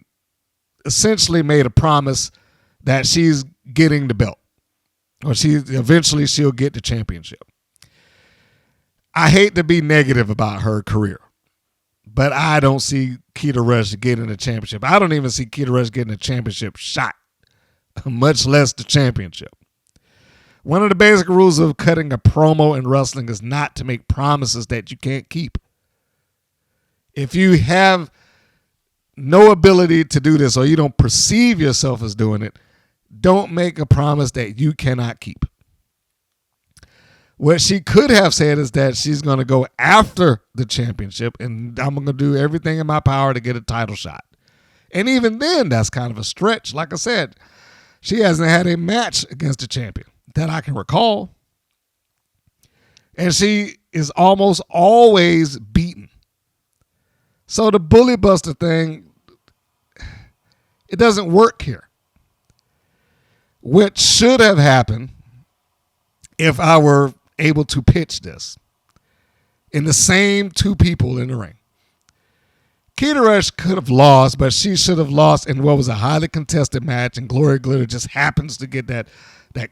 Speaker 7: essentially made a promise that she's getting the belt, or eventually she'll get the championship. I hate to be negative about her career, but I don't see Keta Rush getting the championship. I don't even see Keta Rush getting a championship shot, much less the championship. One of the basic rules of cutting a promo in wrestling is not to make promises that you can't keep. If you have no ability to do this, or you don't perceive yourself as doing it, don't make a promise that you cannot keep. What she could have said is that she's going to go after the championship and I'm going to do everything in my power to get a title shot. And even then, that's kind of a stretch. Like I said, she hasn't had a match against the champion that I can recall. And she is almost always beaten. So the Bully Buster thing, it doesn't work here. What should have happened if I were able to pitch this in the same two people in the ring. Keta Rush could have lost, but she should have lost in what was a highly contested match, and Gloria Glitter just happens to get that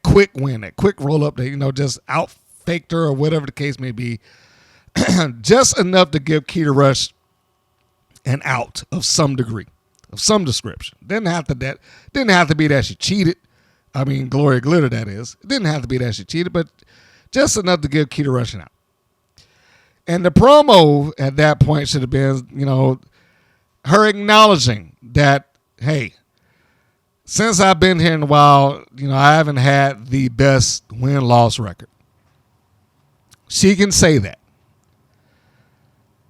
Speaker 7: quick win, that quick roll up that, just out-faked her or whatever the case may be. Just enough to give Keta Rush an out of some degree, of some description. Didn't have to be that she cheated. I mean, Gloria Glitter, that is. It didn't have to be that she cheated, but just enough to give Keta Rush an out. And the promo at that point should have been, her acknowledging that, hey, since I've been here in a while, I haven't had the best win-loss record. She can say that.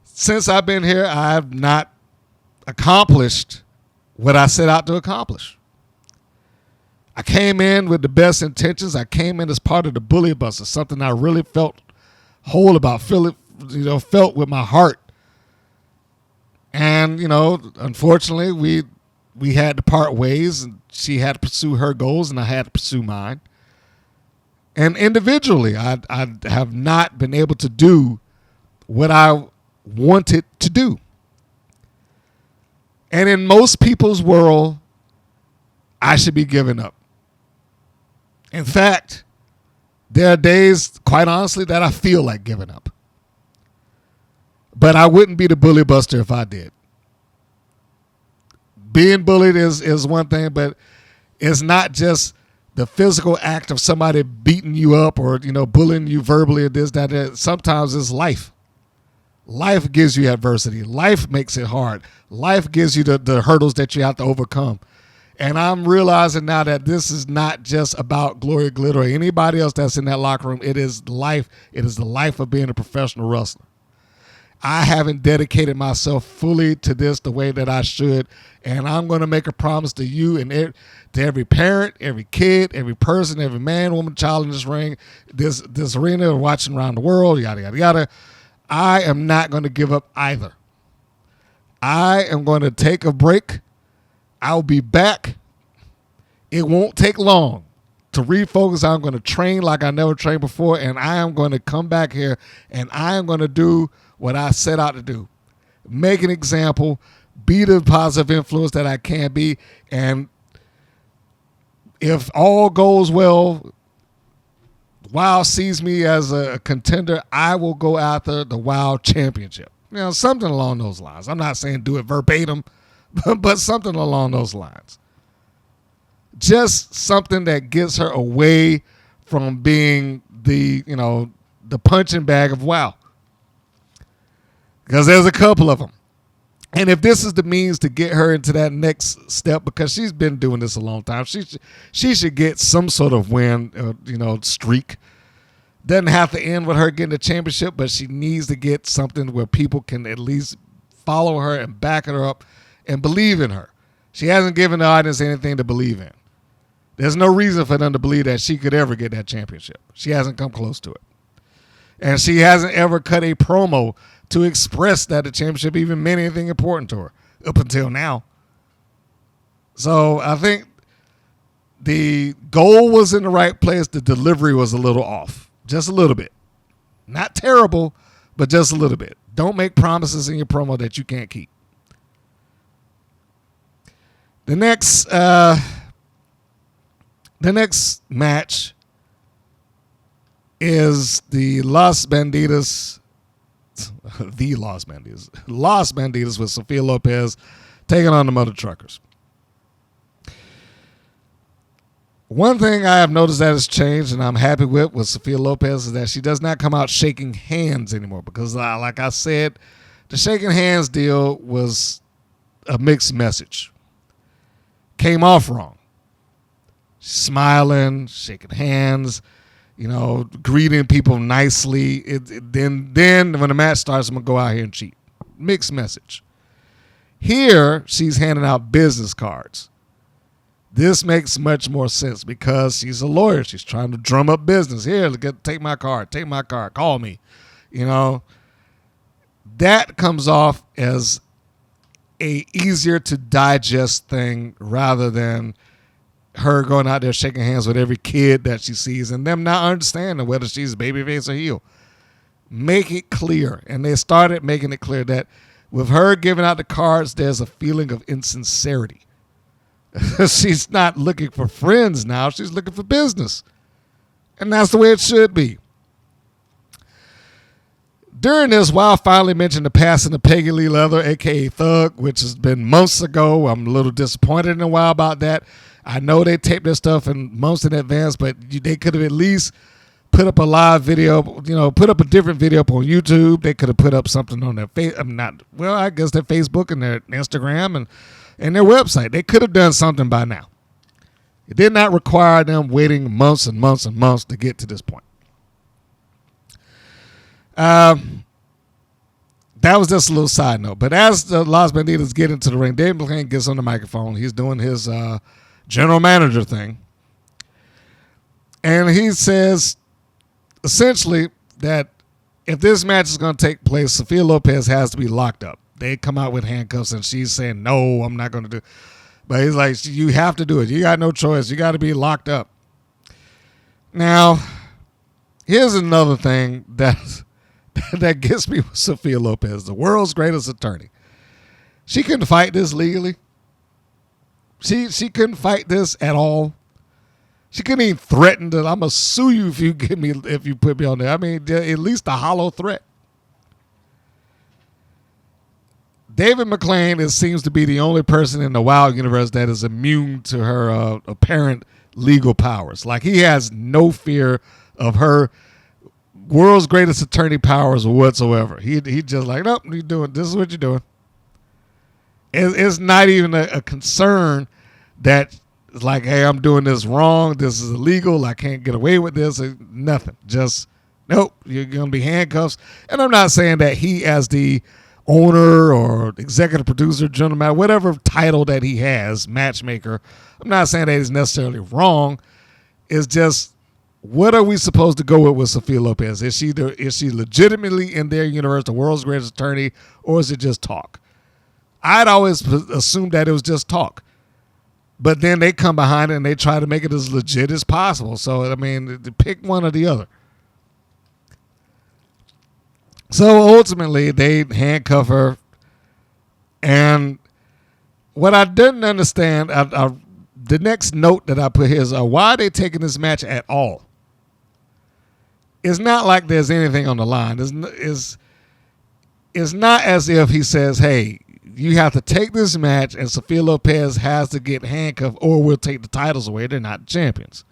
Speaker 7: Since I've been here, I have not accomplished what I set out to accomplish. I came in with the best intentions. I came in as part of the Bully Buster, something I really felt whole about, felt with my heart. And, unfortunately, we had to part ways, and she had to pursue her goals, and I had to pursue mine. And individually, I have not been able to do what I wanted to do. And in most people's world, I should be giving up. In fact, there are days, quite honestly, that I feel like giving up. But I wouldn't be the Bully Buster if I did. Being bullied is one thing, but it's not just the physical act of somebody beating you up or, bullying you verbally or this, that. Sometimes it's life. Life gives you adversity. Life makes it hard. Life gives you the hurdles that you have to overcome. And I'm realizing now that this is not just about Gloria Glitter or anybody else that's in that locker room. It is life. It is the life of being a professional wrestler. I haven't dedicated myself fully to this the way that I should. And I'm going to make a promise to you and to every parent, every kid, every person, every man, woman, child in this ring, this arena, watching around the world, yada, yada, yada. I am not going to give up either. I am going to take a break. I'll be back. It won't take long to refocus. I'm going to train like I never trained before, and I am going to come back here, and I am going to do what I set out to do. Make an example, be the positive influence that I can be, and if all goes well, WOW sees me as a contender, I will go after the WOW championship. Something along those lines. I'm not saying do it verbatim, but something along those lines. Just something that gets her away from being the punching bag of WOW. Because there's a couple of them. And if this is the means to get her into that next step, because she's been doing this a long time, she should get some sort of win, streak. Doesn't have to end with her getting the championship, but she needs to get something where people can at least follow her and back her up and believe in her. She hasn't given the audience anything to believe in. There's no reason for them to believe that she could ever get that championship. She hasn't come close to it. And she hasn't ever cut a promo to express that the championship even meant anything important to her up until now. So I think the goal was in the right place. The delivery was a little off. Just a little bit. Not terrible, but just a little bit. Don't make promises in your promo that you can't keep. The next match is the Los Bandidas with Sophia Lopez taking on the Mother Truckers. One thing I have noticed that has changed, and I'm happy with Sophia Lopez, is that she does not come out shaking hands anymore. Because, like I said, the shaking hands deal was a mixed message. Came off wrong. Smiling, shaking hands, greeting people nicely. Then when the match starts, I'm going to go out here and cheat. Mixed message. Here, she's handing out business cards. This makes much more sense because she's a lawyer. She's trying to drum up business. Here, take my card. Take my card. Call me. That comes off as a easier to digest thing rather than her going out there shaking hands with every kid that she sees and them not understanding whether she's babyface or heel. Make it clear. And they started making it clear that with her giving out the cards, there's a feeling of insincerity. She's not looking for friends now. She's looking for business. And that's the way it should be. During this, Wild finally mentioned the passing of Peggy Lee Leather, a.k.a. Thug, which has been months ago. I'm a little disappointed in a while about that. I know they taped their stuff in months in advance, but they could have at least put up a live video, put up a different video up on YouTube. They could have put up something on their I guess their Facebook and their Instagram and their website. They could have done something by now. It did not require them waiting months and months and months to get to this point. That was just a little side note. But as the Los Bandidas get into the ring, Dave McClain gets on the microphone. He's doing his general manager thing. And he says, essentially, that if this match is going to take place, Sophia Lopez has to be locked up. They come out with handcuffs, and she's saying, no, I'm not going to do it. But he's like, you have to do it. You got no choice. You got to be locked up. Now, here's another thing that gets me with Sophia Lopez, the world's greatest attorney. She couldn't fight this legally. She couldn't fight this at all. She couldn't even threaten that I'm gonna sue you if you put me on there. I mean, at least a hollow threat. David McClain seems to be the only person in the Wild universe that is immune to her apparent legal powers. Like, he has no fear of her world's greatest attorney powers whatsoever. He just like, nope, this is what you're doing. It's not even a concern that it's like, hey, I'm doing this wrong. This is illegal. I can't get away with this. Nothing. Just, nope, you're going to be handcuffs. And I'm not saying that he, as the owner or executive producer, general manager, whatever title that he has, matchmaker, I'm not saying that he's necessarily wrong. It's just, what are we supposed to go with Sophia Lopez? Is she legitimately in their universe the world's greatest attorney, or is it just talk? I'd always assumed that it was just talk. But then they come behind it and they try to make it as legit as possible. So, I mean, pick one or the other. So, ultimately, they handcuff her. And what I didn't understand, the next note that I put here is, why are they taking this match at all? It's not like there's anything on the line. It's not as if he says, hey, you have to take this match and Sophia Lopez has to get handcuffed or we'll take the titles away. They're not champions.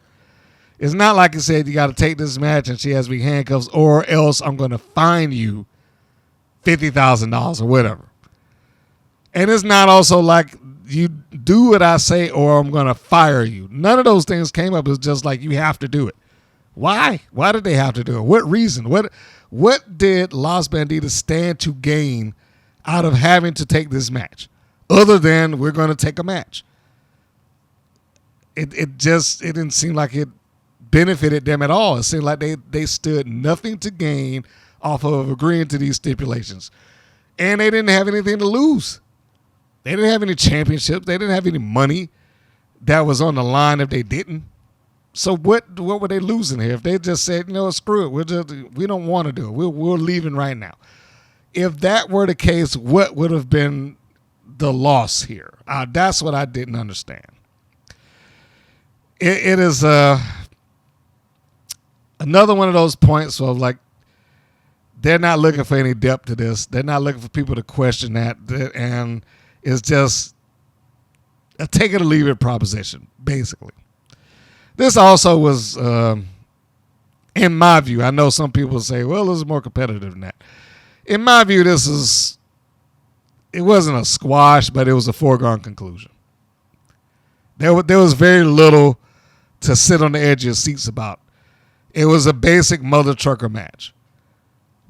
Speaker 7: It's not like he said you got to take this match and she has to be handcuffed or else I'm going to fine you $50,000 or whatever. And it's not also like you do what I say or I'm going to fire you. None of those things came up. It's just like you have to do it. Why? Why did they have to do it? What reason? What did Los Bandidas stand to gain out of having to take this match, other than we're going to take a match? it didn't seem like it benefited them at all. It seemed like they stood nothing to gain off of agreeing to these stipulations. And they didn't have anything to lose. They didn't have any championships. They didn't have any money that was on the line if they didn't. So what were they losing here? If they just said, screw it, we don't want to do it. We're leaving right now. If that were the case, what would have been the loss here? That's what I didn't understand. It is another one of those points of like, they're not looking for any depth to this. They're not looking for people to question that. And it's just a take it or leave it proposition, basically. This also was, in my view, I know some people say, well, this is more competitive than that. In my view, it wasn't a squash, but it was a foregone conclusion. There was very little to sit on the edge of your seats about. It was a basic mother trucker match.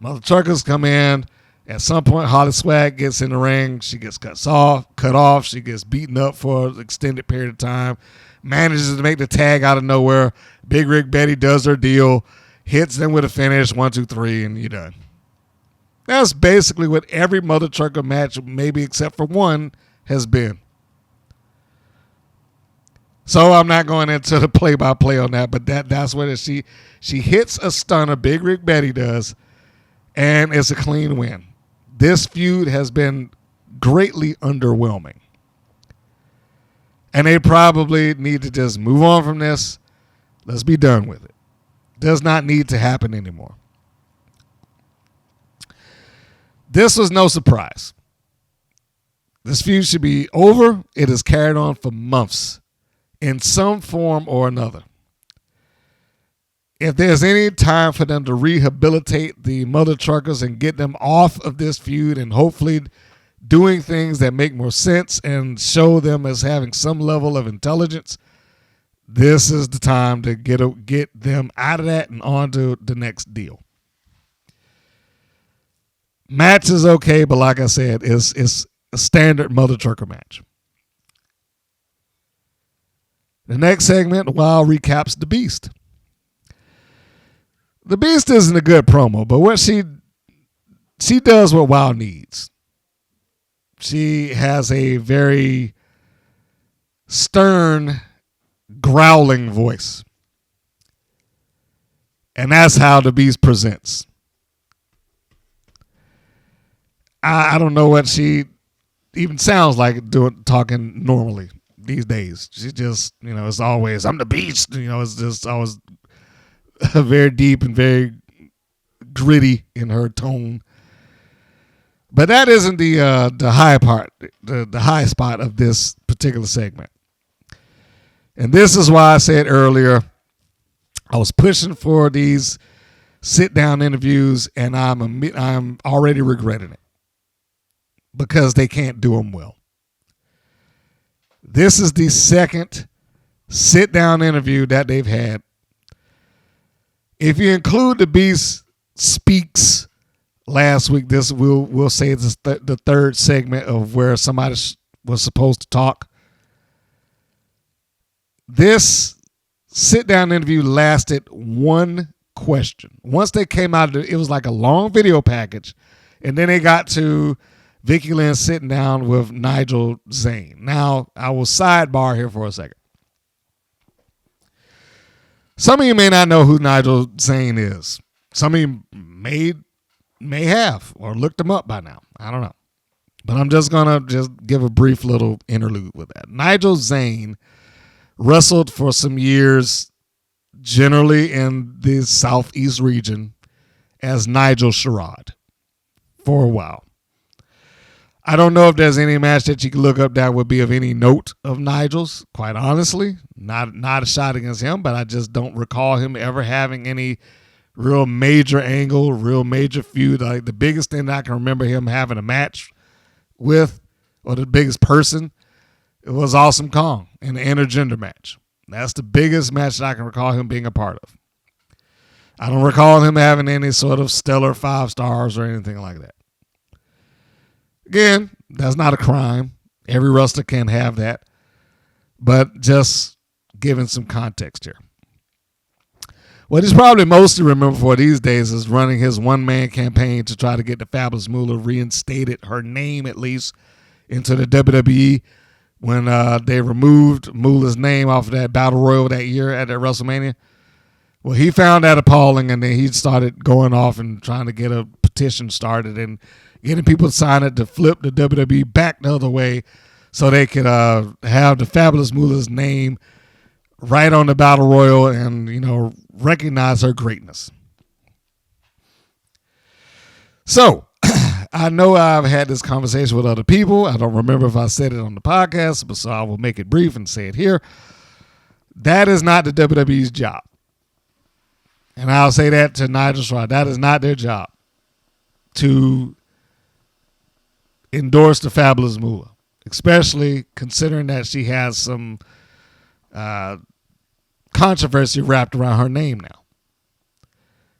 Speaker 7: Mother truckers come in. At some point, Holly Swag gets in the ring. She gets cut off. She gets beaten up for an extended period of time. Manages to make the tag out of nowhere. Big Rig Betty does her deal. Hits them with a finish. 1, 2, 3, and you're done. That's basically what every mother trucker match, maybe except for one, has been. So I'm not going into the play-by-play on that, but that's what it is. She hits a stunner, Big Rig Betty does, and it's a clean win. This feud has been greatly underwhelming. And they probably need to just move on from this. Let's be done with it. Does not need to happen anymore. This was no surprise. This feud should be over. It has carried on for months in some form or another. If there's any time for them to rehabilitate the mother truckers and get them off of this feud and hopefully doing things that make more sense and show them as having some level of intelligence, this is the time to get them out of that and on to the next deal. Match is okay, but like I said, it's a standard mother trucker match. The next segment, Wild recaps the Beast. The Beast isn't a good promo, but what she does what Wild needs. She has a very stern, growling voice. And that's how the Beast presents. I don't know what she even sounds like talking normally these days. She just, it's always, I'm the Beast. It's just always very deep and very gritty in her tone. But that isn't the high part, the high spot of this particular segment. And this is why I said earlier, I was pushing for these sit-down interviews, and I'm already regretting it because they can't do them well. This is the second sit-down interview that they've had. If you include the Beast Speaks last week, this we'll say it's the third segment of where somebody was supposed to talk. This sit-down interview lasted one question. Once they came out, it was like a long video package, and then they got to Vickie Lynn sitting down with Nigel Zane. Now, I will sidebar here for a second. Some of you may not know who Nigel Zane is. Some of you may have or looked him up by now. I don't know. But I'm just going to give a brief little interlude with that. Nigel Zane wrestled for some years, generally in the Southeast region, as Nigel Sherrod for a while. I don't know if there's any match that you can look up that would be of any note of Nigel's, quite honestly. Not a shot against him, but I just don't recall him ever having any real major angle, real major feud. Like the biggest thing that I can remember him having a match with, or the biggest person, it was Awesome Kong in the intergender match. That's the biggest match that I can recall him being a part of. I don't recall him having any sort of stellar 5 stars or anything like that. Again, that's not a crime. Every wrestler can have that. But just giving some context here. What he's probably mostly remembered for these days is running his one-man campaign to try to get the Fabulous Moolah reinstated, her name at least, into the WWE when they removed Moolah's name off of that Battle Royal that year at that WrestleMania. Well, he found that appalling, and then he started going off and trying to get a petition started and getting people to sign it to flip the WWE back the other way so they could have the Fabulous Moolah's name right on the Battle Royal and, recognize her greatness. So, I know I've had this conversation with other people. I don't remember if I said it on the podcast, but so I will make it brief and say it here. That is not the WWE's job. And I'll say that to Nigel Zane. That is not their job to endorse the Fabulous Moolah, especially considering that she has some controversy wrapped around her name now.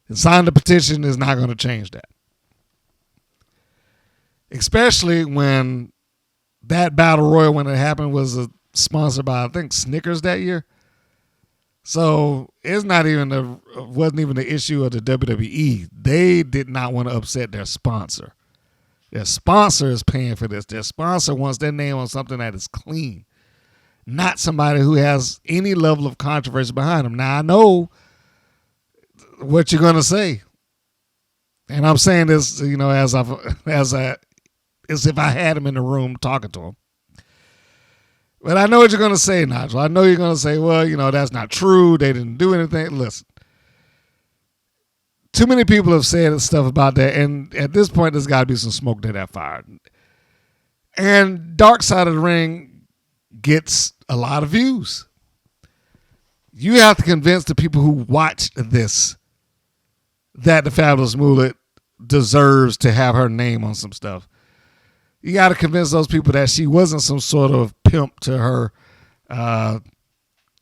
Speaker 7: And signing the petition is not going to change that. Especially when that Battle Royal, when it happened, was sponsored by, I think, Snickers that year. So it's wasn't even the issue of the WWE. They did not want to upset their sponsor. Their sponsor is paying for this. Their sponsor wants their name on something that is clean, not somebody who has any level of controversy behind them. Now, I know what you're going to say. And I'm saying this, as if I had him in the room talking to him. But I know what you're going to say, Nigel. I know you're going to say, well, that's not true. They didn't do anything. Listen, too many people have said stuff about that, and at this point, there's got to be some smoke to that fire. And Dark Side of the Ring gets a lot of views. You have to convince the people who watch this that the Fabulous Moolah deserves to have her name on some stuff. You got to convince those people that she wasn't some sort of pimp to her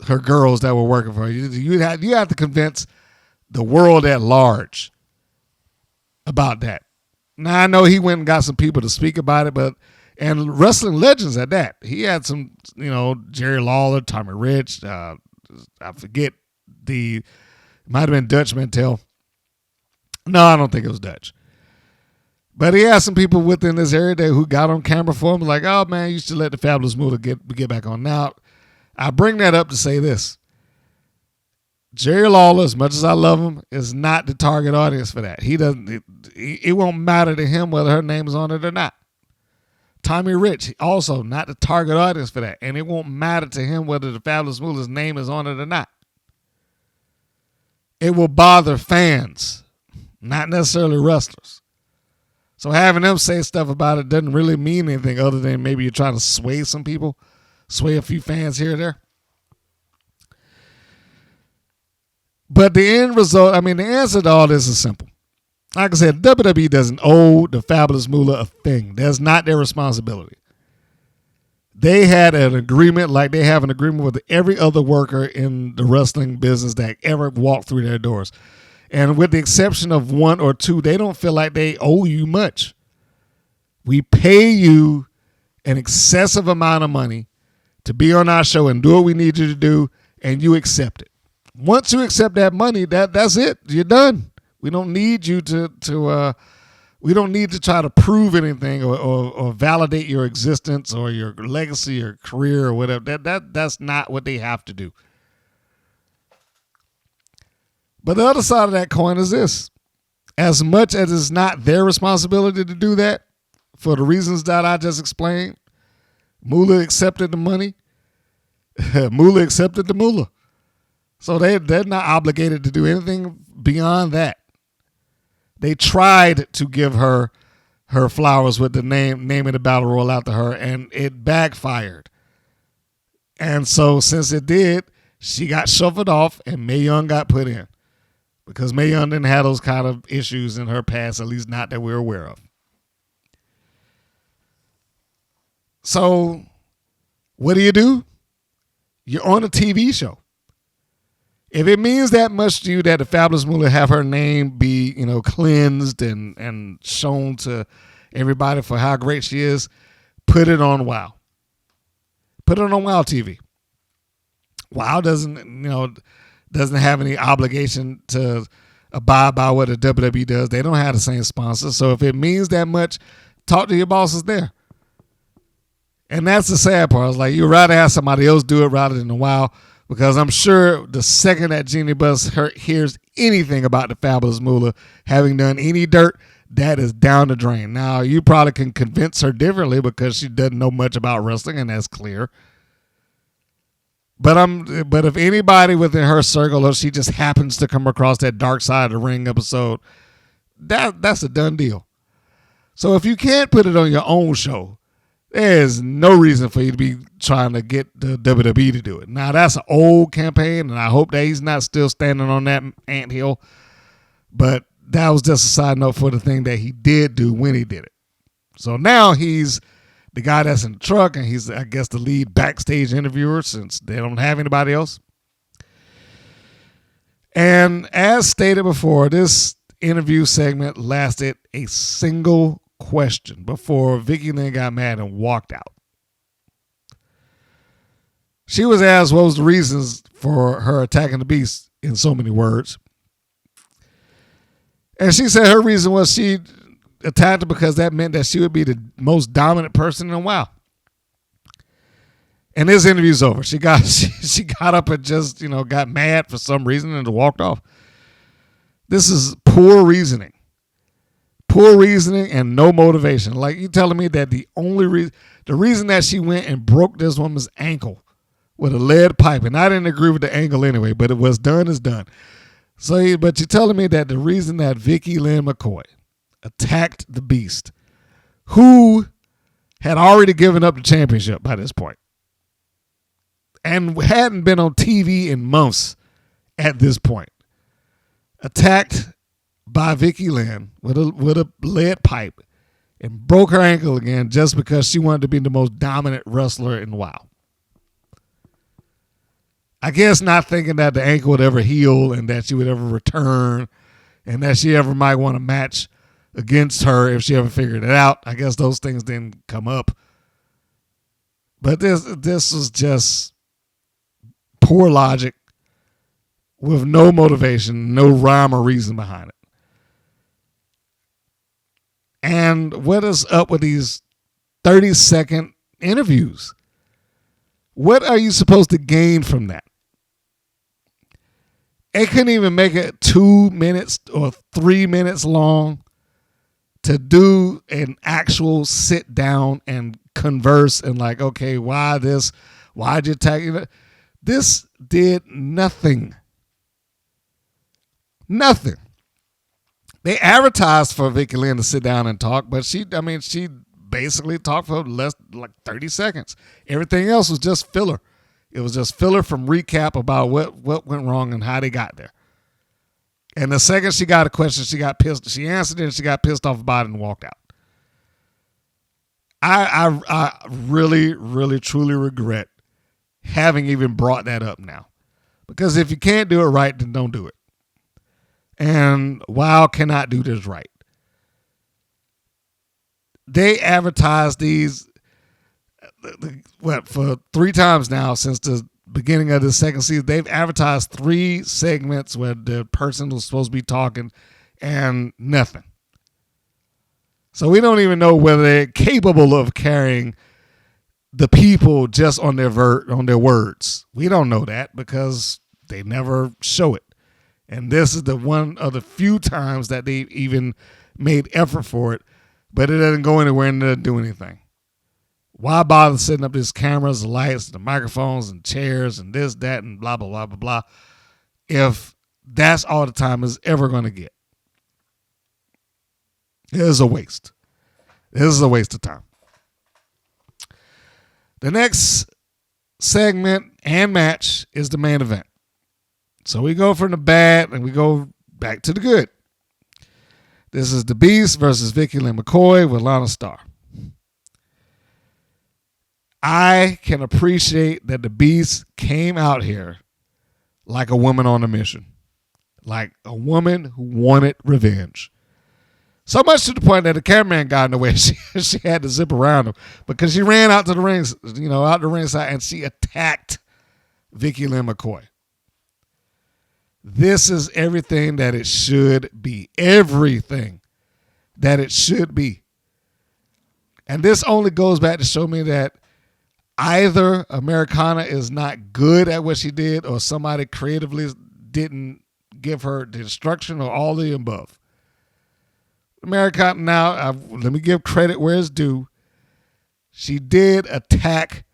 Speaker 7: girls that were working for her. You have to convince the world at large about that. Now, I know he went and got some people to speak about it, and wrestling legends at that. He had some, Jerry Lawler, Tommy Rich. I forget it might have been Dutch Mantel. No, I don't think it was Dutch. But he had some people within this area there who got on camera for him, like, oh, man, you should let the Fabulous Moolah get back on. Now, I bring that up to say this. Jerry Lawler, as much as I love him, is not the target audience for that. It won't matter to him whether her name is on it or not. Tommy Rich, also not the target audience for that. And it won't matter to him whether the Fabulous Moolah's name is on it or not. It will bother fans, not necessarily wrestlers. So having them say stuff about it doesn't really mean anything other than maybe you're trying to sway some people, sway a few fans here or there. But the end result, the answer to all this is simple. Like I said, WWE doesn't owe the Fabulous Moolah a thing. That's not their responsibility. They had an agreement like they have an agreement with every other worker in the wrestling business that ever walked through their doors. And with the exception of one or two, they don't feel like they owe you much. We pay you an excessive amount of money to be on our show and do what we need you to do, and you accept it. Once you accept that money, that's it. You're done. We don't need you we don't need to try to prove anything or validate your existence or your legacy or career or whatever. That's not what they have to do. But the other side of that coin is this. As much as it's not their responsibility to do that, for the reasons that I just explained, Moolah accepted the money. Moolah accepted the Moolah. So they're not obligated to do anything beyond that. They tried to give her flowers with the name of the Battle Royal out to her, and it backfired. And so since it did, she got shuffled off, and Mae Young got put in. Because Mae Young didn't have those kind of issues in her past, at least not that we're aware of. So, what do? You're on a TV show. If it means that much to you that the Fabulous Moolah have her name be, cleansed and shown to everybody for how great she is, put it on WOW. Put it on WOW TV. WoW doesn't have any obligation to abide by what the WWE does. They don't have the same sponsor. So if it means that much, talk to your bosses there. And that's the sad part. It's like you'd rather have somebody else do it rather than the WoW, because I'm sure the second that Jeannie Buss hears anything about the Fabulous Moolah having done any dirt, that is down the drain. Now, you probably can convince her differently because she doesn't know much about wrestling, and that's clear. But if anybody within her circle, or she just happens to come across that Dark Side of the Ring episode, that's a done deal. So if you can't put it on your own show, there's no reason for you to be trying to get the WWE to do it. Now, that's an old campaign, and I hope that he's not still standing on that anthill. But that was just a side note for the thing that he did do when he did it. So now he's the guy that's in the truck, and he's, I guess, the lead backstage interviewer since they don't have anybody else. And as stated before, this interview segment lasted a single question before Vickie Lynn got mad and walked out. She was asked what was the reasons for her attacking the Beast in so many words. And she said her reason was she attacked her because that meant that she would be the most dominant person in WoW. And this interview's over. She got up and just, got mad for some reason and walked off. This is poor reasoning. Poor reasoning and no motivation. Like, you telling me that the reason that she went and broke this woman's ankle with a lead pipe, and I didn't agree with the angle anyway, but it was done is done. So, but you're telling me that the reason that Vickie Lynn McCoy attacked the Beast, who had already given up the championship by this point and hadn't been on TV in months at this point, attacked by Vickie Lynn with a lead pipe and broke her ankle again just because she wanted to be the most dominant wrestler in WoW. I guess not thinking that the ankle would ever heal and that she would ever return and that she ever might want to match against her if she ever figured it out. I guess those things didn't come up. But this was just poor logic with no motivation, no rhyme or reason behind it. And what is up with these 30-second interviews? What are you supposed to gain from that? It couldn't even make it 2 minutes or 3 minutes long to do an actual sit down and converse and like, okay, why this? Why'd you attack? This did nothing. Nothing. They advertised for Vickie Lynn to sit down and talk, but she basically talked for less like 30 seconds. Everything else was just filler. It was just filler from recap about what went wrong and how they got there. And the second she got a question, she got pissed. She answered it and she got pissed off about it and walked out. I really, really, truly regret having even brought that up now. Because if you can't do it right, then don't do it. And WoW cannot do this right. They advertised these for 3 times now since the beginning of the second season. They've advertised 3 segments where the person was supposed to be talking and nothing. So we don't even know whether they're capable of carrying the people just on their words. We don't know that because they never show it. And this is the one of the few times that they even made effort for it, but it doesn't go anywhere and doesn't do anything. Why bother setting up these cameras, the lights, the microphones, and chairs, and this, that, and blah, blah, blah, blah, blah, if that's all the time is ever going to get? It is a waste. This is a waste of time. The next segment and match is the main event. So we go from the bad and we go back to the good. This is the Beast versus Vickie Lynn McCoy with Lana Starr. I can appreciate that the Beast came out here like a woman on a mission. Like a woman who wanted revenge. So much to the point that the cameraman got in the way. She had to zip around him because she ran out to the rings, out the ringside, and she attacked Vickie Lynn McCoy. This is everything that it should be. Everything that it should be. And this only goes back to show me that either Americana is not good at what she did or somebody creatively didn't give her the instruction or all the above. Americana, now, let me give credit where it's due. She did attack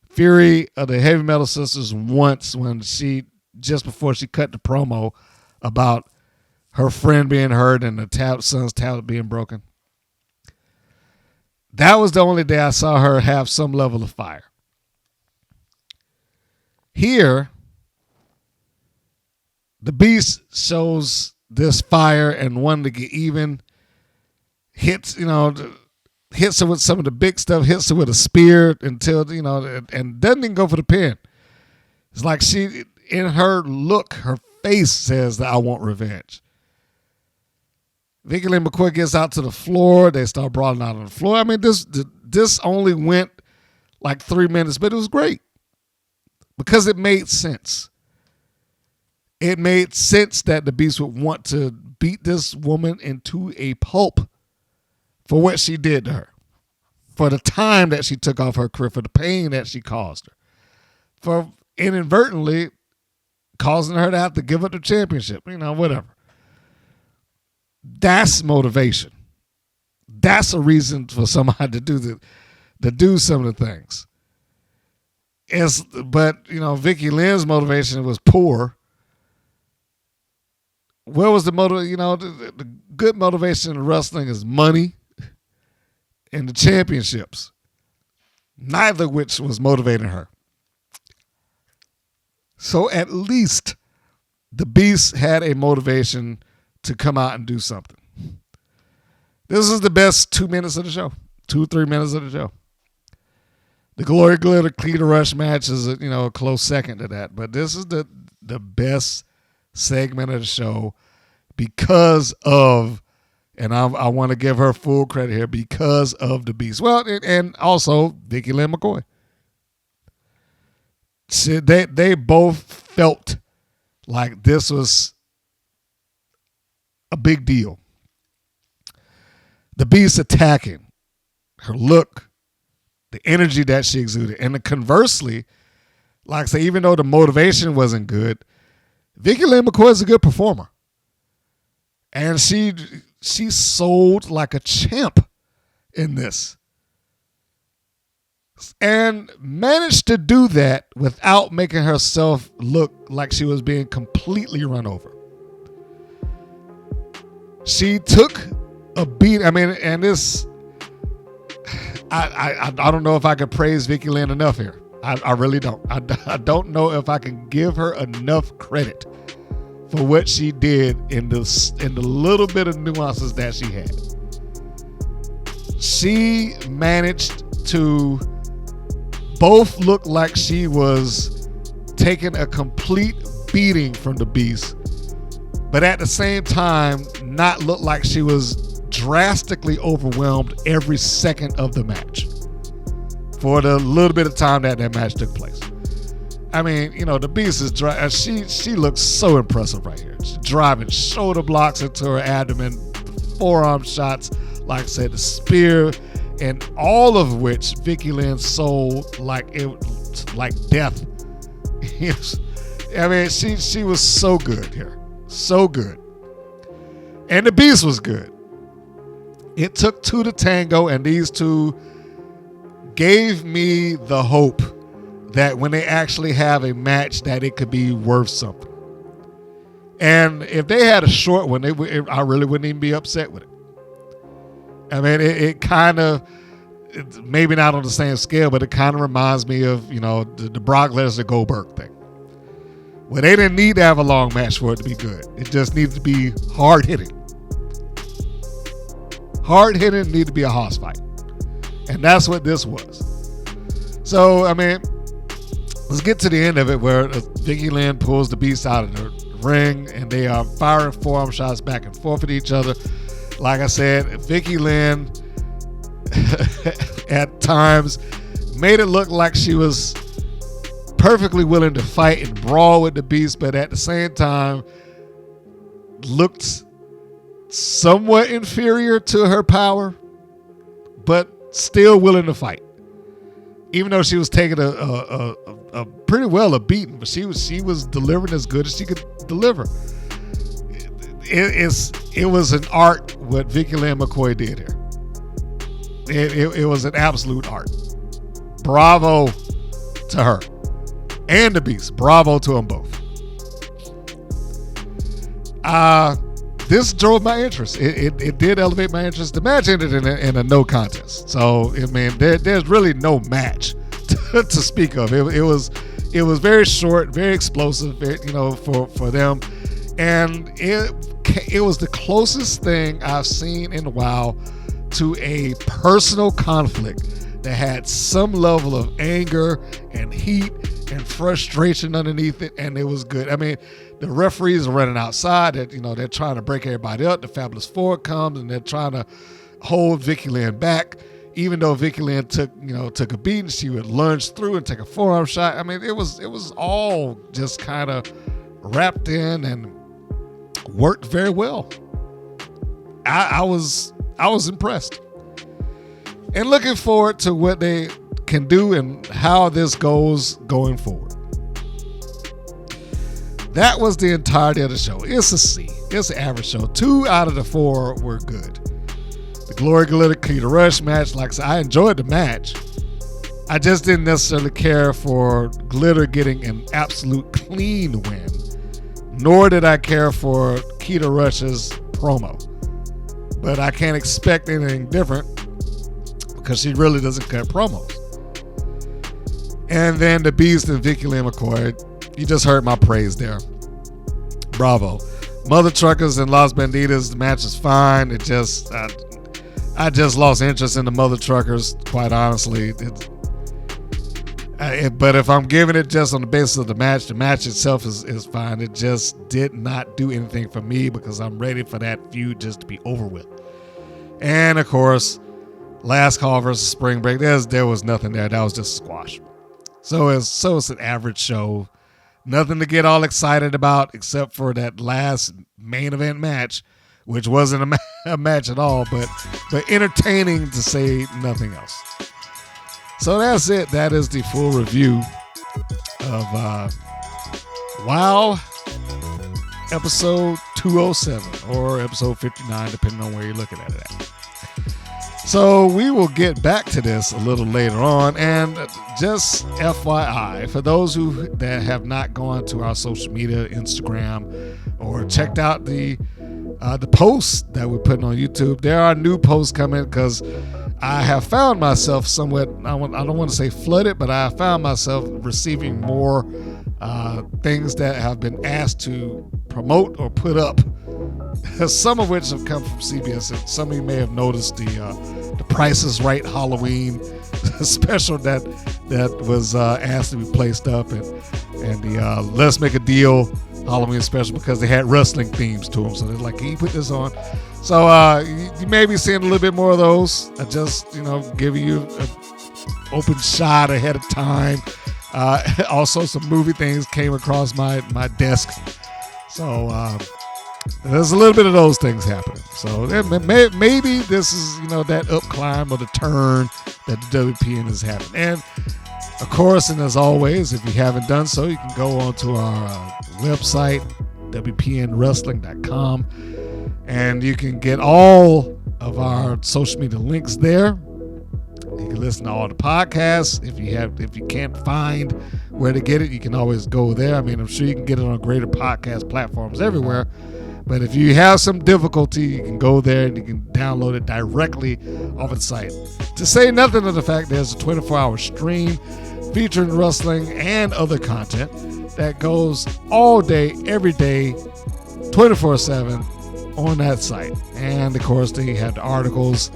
Speaker 7: Fury of the Heavy Metal Sisters once when just before she cut the promo about her friend being hurt and the son's tablet being broken. That was the only day I saw her have some level of fire. Here, the Beast shows this fire and wanting to get even. Hits her with some of the big stuff, hits her with a spear until, and doesn't even go for the pin. It's like in her look, her face says that I want revenge. Vickie Lynn McCoy gets out to the floor. They start brawling out on the floor. I mean, this only went like 3 minutes, but it was great because it made sense. It made sense that the Beast would want to beat this woman into a pulp for what she did to her, for the time that she took off her career, for the pain that she caused her, for inadvertently causing her to have to give up the championship, whatever. That's motivation. That's a reason for somebody to do some of the things. But Vickie Lynn's motivation was poor. Where was the motivation? The good motivation in wrestling is money and the championships, neither of which was motivating her. So at least the Beast had a motivation to come out and do something. This is the best 2 minutes of the show, 2-3 minutes of the show. The Gloria Glitter Keta Rush match is a close second to that, but this is the best segment of the show because of, and I want to give her full credit here, because of the Beast. Well, and also Vickie Lynn McCoy. See, they both felt like this was a big deal. The Beast attacking, her look, the energy that she exuded. And conversely, like I say, even though the motivation wasn't good, Vickie Lynn McCoy is a good performer. And she sold like a champ in this. And managed to do that without making herself look like she was being completely run over. She took a beat. I mean, and this, I don't know if I can praise Vickie Lynn enough here. I really don't. I don't know if I can give her enough credit for what she did in the little bit of nuances that she had. She managed to both look like she was taking a complete beating from the Beast, but at the same time not look like she was drastically overwhelmed every second of the match for the little bit of time that match took place. I mean, the Beast is she looks so impressive right here. She's driving shoulder blocks into her abdomen, forearm shots, like I said, the spear, and all of which Vickie Lynn sold like death. I mean, she was so good here. So good. And the Beast was good. It took two to tango, and these two gave me the hope that when they actually have a match that it could be worth something. And if they had a short one, I really wouldn't even be upset with it. I mean, it kind of, maybe not on the same scale, but it kind of reminds me of, the Brock Lesnar Goldberg thing. Well, they didn't need to have a long match for it to be good. It just needed to be hard-hitting. Hard-hitting needed to be a house fight. And that's what this was. So, I mean, let's get to the end of it where Vickie Lynn pulls the Beast out of the ring and they are firing forearm shots back and forth at each other. Like I said, Vickie Lynn at times made it look like she was perfectly willing to fight and brawl with the Beast, but at the same time looked somewhat inferior to her power, but still willing to fight. Even though she was taking a pretty well a beating, but she was delivering as good as she could deliver. It was an art what Vickie Lynn McCoy did here. It was an absolute art. Bravo to her and the Beast. Bravo to them both. This drove my interest. It did elevate my interest. The match ended in a no contest. So I mean, there's really no match to speak of. It was very short, very explosive. For them, and it was the closest thing I've seen in a while to a personal conflict that had some level of anger and heat and frustration underneath it, and it was good. I mean, the referees are running outside. They're trying to break everybody up. The Fabulous Four comes and they're trying to hold Vickie Lynn back. Even though Vickie Lynn took a beating, she would lunge through and take a forearm shot. I mean, it was all just kind of wrapped in and worked very well. I was impressed and looking forward to what they can do and how this goes going forward. That was the entirety of the show. It's a C. It's an average show. 2 out of the 4 were good. The Gloria Glitter Keta Rush match, like I said, I enjoyed the match. I just didn't necessarily care for Glitter getting an absolute clean win, nor did I care for Keta Rush's promo. But I can't expect anything different because she really doesn't cut promos. And then the Beast and Vickie Lynn McCoy, you just heard my praise there. Bravo. Mother Truckers and Las Bandidas, the match is fine. I just lost interest in the Mother Truckers, quite honestly. But if I'm giving it just on the basis of the match itself is fine. It just did not do anything for me because I'm ready for that feud just to be over with. And of course, Last Call versus Spring Break, there was nothing there. That was just squash. So it's an average show. Nothing to get all excited about except for that last main event match, which wasn't a match at all, but entertaining to say nothing else. So that's it. That is the full review of WoW episode 207 or episode 59, depending on where you're looking at it at. So we will get back to this a little later on, and just FYI, for those that have not gone to our social media, Instagram, or checked out the posts that we're putting on YouTube, there are new posts coming because I have found myself somewhat, I don't want to say flooded, but I found myself receiving more things that have been asked to promote or put up, some of which have come from CBS. And some of you may have noticed the Price is Right Halloween special that was asked to be placed up, and the Let's Make a Deal Halloween special, because they had wrestling themes to them. So they're like, can you put this on? So you may be seeing a little bit more of those. I just, giving you an open shot ahead of time. Also, some movie things came across my desk. So there's a little bit of those things happening. So maybe this is, that up climb or the turn that the WPN is having. And of course, and as always, if you haven't done so, you can go onto our website, WPNWrestling.com, and you can get all of our social media links there. You can listen to all the podcasts. If you can't find where to get it, you can always go there. I mean, I'm sure you can get it on greater podcast platforms everywhere. But if you have some difficulty, you can go there and you can download it directly off the site. To say nothing of the fact there's a 24-hour stream featuring wrestling and other content that goes all day, every day, 24/7 on that site. And of course, they have the articles,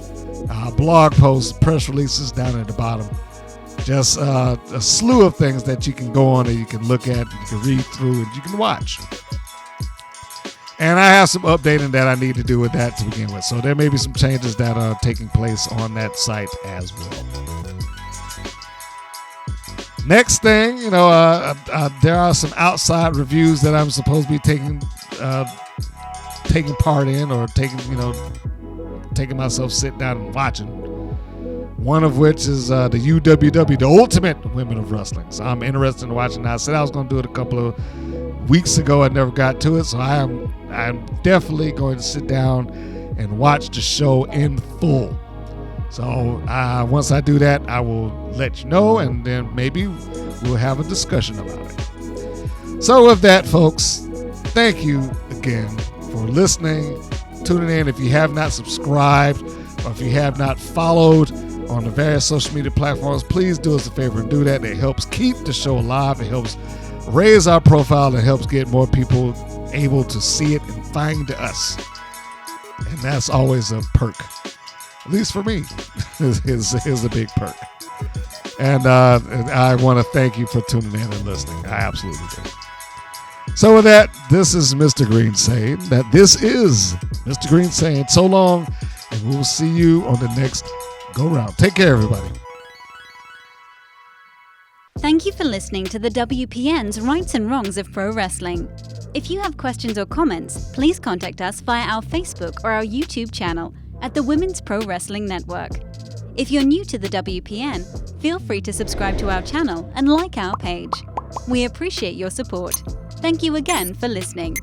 Speaker 7: blog posts, press releases down at the bottom. Just a slew of things that you can go on and you can look at, you can read through, and you can watch. And I have some updating that I need to do with that to begin with. So there may be some changes that are taking place on that site as well. Next thing, there are some outside reviews that I'm supposed to be taking part in, or taking myself sitting down and watching. One of which is the UWW, the Ultimate Women of Wrestling. So I'm interested in watching that. I said I was going to do it a couple of weeks ago. I never got to it, so I'm definitely going to sit down and watch the show in full. So once I do that, I will let you know, and then maybe we'll have a discussion about it. So with that, folks, thank you again for listening, tuning in. If you have not subscribed, or if you have not followed on the various social media platforms, please do us a favor and do that. It helps keep the show alive. It helps raise our profile. It helps get more people able to see it and find us. And that's always a perk. At least for me, is a big perk. And I want to thank you for tuning in and listening. I absolutely do. So with that, this is Mr. Green saying that this is Mr. Green saying so long, and we'll see you on the next go round. Take care, everybody.
Speaker 8: Thank you for listening to the WPN's Rights and Wrongs of Pro Wrestling. If you have questions or comments, please contact us via our Facebook or our YouTube channel at the Women's Pro Wrestling Network. If you're new to the WPN, feel free to subscribe to our channel and like our page. We appreciate your support. Thank you again for listening.